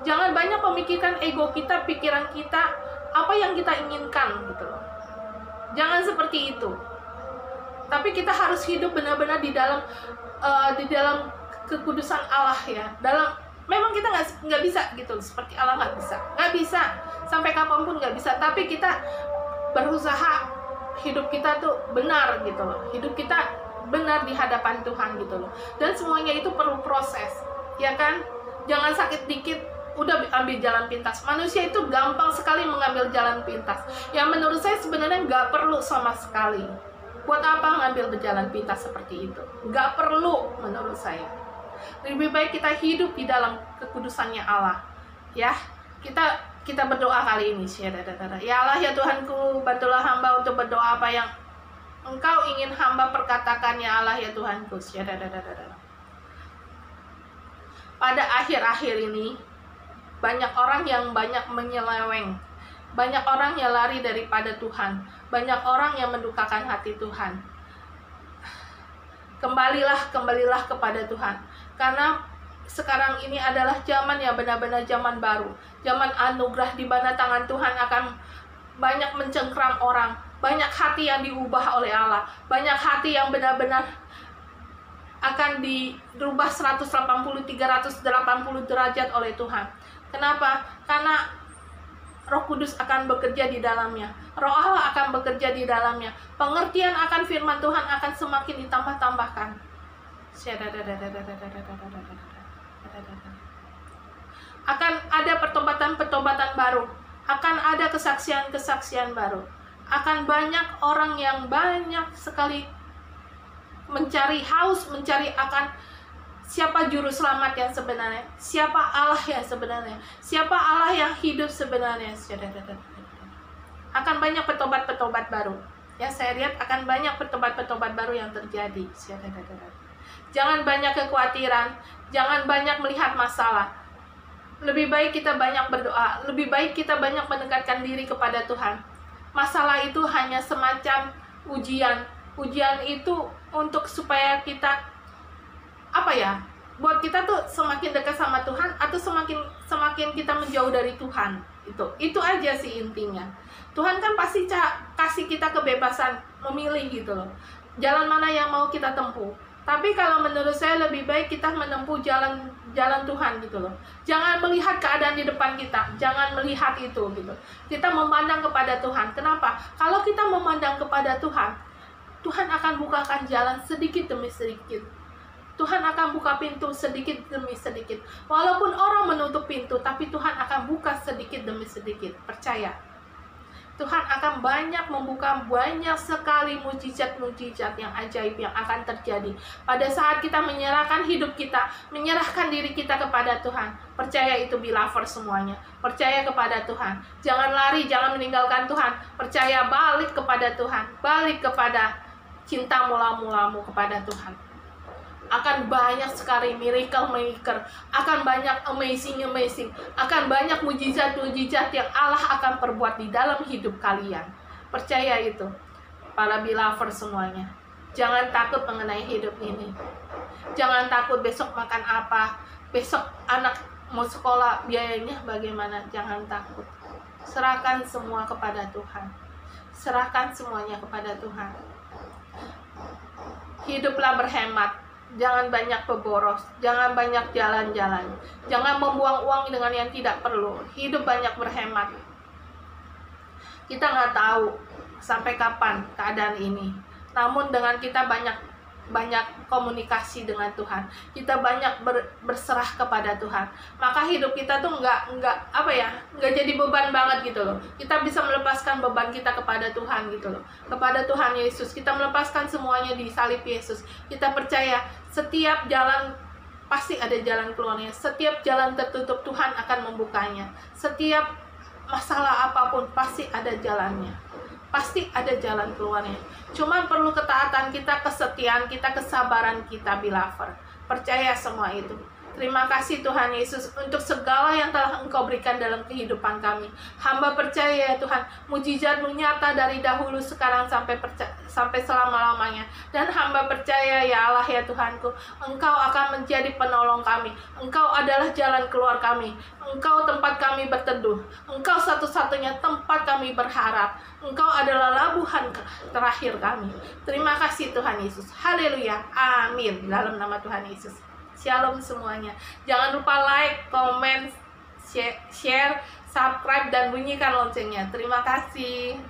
Jangan banyak memikirkan ego kita, pikiran kita, apa yang kita inginkan gitu loh. Jangan seperti itu. Tapi kita harus hidup benar-benar di dalam kekudusan Allah ya. Memang kita nggak bisa gitu, seperti Allah nggak bisa sampai kapanpun nggak bisa. Tapi kita berusaha hidup kita tuh benar gitu loh. Hidup kita benar di hadapan Tuhan gitu loh. Dan semuanya itu perlu proses, ya kan? Jangan sakit dikit udah ambil jalan pintas. Manusia itu gampang sekali mengambil jalan pintas. Yang menurut saya sebenarnya nggak perlu sama sekali. Buat apa ngambil berjalan pintas seperti itu? Nggak perlu menurut saya. Lebih baik kita hidup di dalam kekudusannya Allah. Ya, kita berdoa kali ini. Ya Allah ya Tuhanku, bantulah hamba untuk berdoa apa yang Engkau ingin hamba perkatakan ya Allah ya Tuhanku. Pada akhir-akhir ini banyak orang yang banyak menyeleweng. Banyak orang yang lari daripada Tuhan. Banyak orang yang mendukakan hati Tuhan. Kembalilah kepada Tuhan. Karena sekarang ini adalah zaman yang benar-benar zaman baru. Zaman anugerah di mana tangan Tuhan akan banyak mencengkram orang. Banyak hati yang diubah oleh Allah. Banyak hati yang benar-benar akan dirubah 180, 380 derajat oleh Tuhan. Kenapa? Karena Roh Kudus akan bekerja di dalamnya. Roh Allah akan bekerja di dalamnya. Pengertian akan firman Tuhan akan semakin ditambah-tambahkan. Akan ada pertobatan-pertobatan baru. Akan ada kesaksian-kesaksian baru. Akan banyak orang yang banyak sekali mencari akan siapa juru selamat yang sebenarnya, siapa Allah yang sebenarnya, siapa Allah yang hidup sebenarnya. Akan banyak petobat-petobat baru. Ya, saya lihat akan banyak petobat-petobat baru yang terjadi. Jangan banyak kekhawatiran, jangan banyak melihat masalah. Lebih baik kita banyak berdoa, lebih baik kita banyak mendekatkan diri kepada Tuhan. Masalah itu hanya semacam ujian. Ujian itu untuk supaya kita buat kita tuh semakin dekat sama Tuhan atau semakin kita menjauh dari Tuhan. Itu aja sih intinya. Tuhan kan pasti kasih kita kebebasan memilih gitu loh, jalan mana yang mau kita tempuh. Tapi kalau menurut saya lebih baik kita menempuh jalan Tuhan gitu loh. Jangan melihat keadaan di depan kita, jangan melihat itu gitu. Kita memandang kepada Tuhan. Kenapa? Kalau kita memandang kepada Tuhan, Tuhan akan bukakan jalan sedikit demi sedikit. Tuhan akan buka pintu sedikit demi sedikit. Walaupun orang menutup pintu, tapi Tuhan akan buka sedikit demi sedikit. Percaya. Tuhan akan membuka banyak sekali mujizat-mujizat yang ajaib yang akan terjadi pada saat kita menyerahkan hidup kita, menyerahkan diri kita kepada Tuhan. Percaya itu beloved semuanya. Percaya kepada Tuhan. Jangan lari, jangan meninggalkan Tuhan. Percaya, balik kepada Tuhan. Balik kepada cinta mula-mulamu kepada Tuhan. Akan banyak sekali miracle, akan banyak amazing, akan banyak mujizat yang Allah akan perbuat di dalam hidup kalian. Percaya itu, para beloved semuanya. Jangan takut mengenai hidup ini. Jangan takut besok makan apa, besok anak mau sekolah biayanya bagaimana. Jangan takut. Serahkan semua kepada Tuhan. Serahkan semuanya kepada Tuhan. Hiduplah berhemat. Jangan banyak peboros, jangan banyak jalan-jalan, jangan membuang uang dengan yang tidak perlu. Hidup banyak berhemat. Kita nggak tahu sampai kapan keadaan ini. Namun dengan kita banyak komunikasi dengan Tuhan, kita banyak berserah kepada Tuhan, maka hidup kita tuh nggak jadi beban banget gitu loh. Kita bisa melepaskan beban kita kepada Tuhan gitu loh, kepada Tuhan Yesus. Kita melepaskan semuanya di salib Yesus. Kita percaya setiap jalan pasti ada jalan keluarnya. Setiap jalan tertutup Tuhan akan membukanya. Setiap masalah apapun pasti ada jalannya. Pasti ada jalan keluarnya. Cuma perlu ketaatan kita, kesetiaan kita, kesabaran kita, beloved. Percaya semua itu. Terima kasih Tuhan Yesus untuk segala yang telah Engkau berikan dalam kehidupan kami. Hamba percaya ya Tuhan, mujizat-Mu nyata dari dahulu sekarang sampai selama-lamanya. Dan hamba percaya ya Allah ya Tuhanku, Engkau akan menjadi penolong kami. Engkau adalah jalan keluar kami. Engkau tempat kami berteduh. Engkau satu-satunya tempat kami berharap. Engkau adalah labuhan terakhir kami. Terima kasih Tuhan Yesus. Haleluya. Amin. Dalam nama Tuhan Yesus. Shalom semuanya. Jangan lupa like, comment, share, subscribe, dan bunyikan loncengnya. Terima kasih.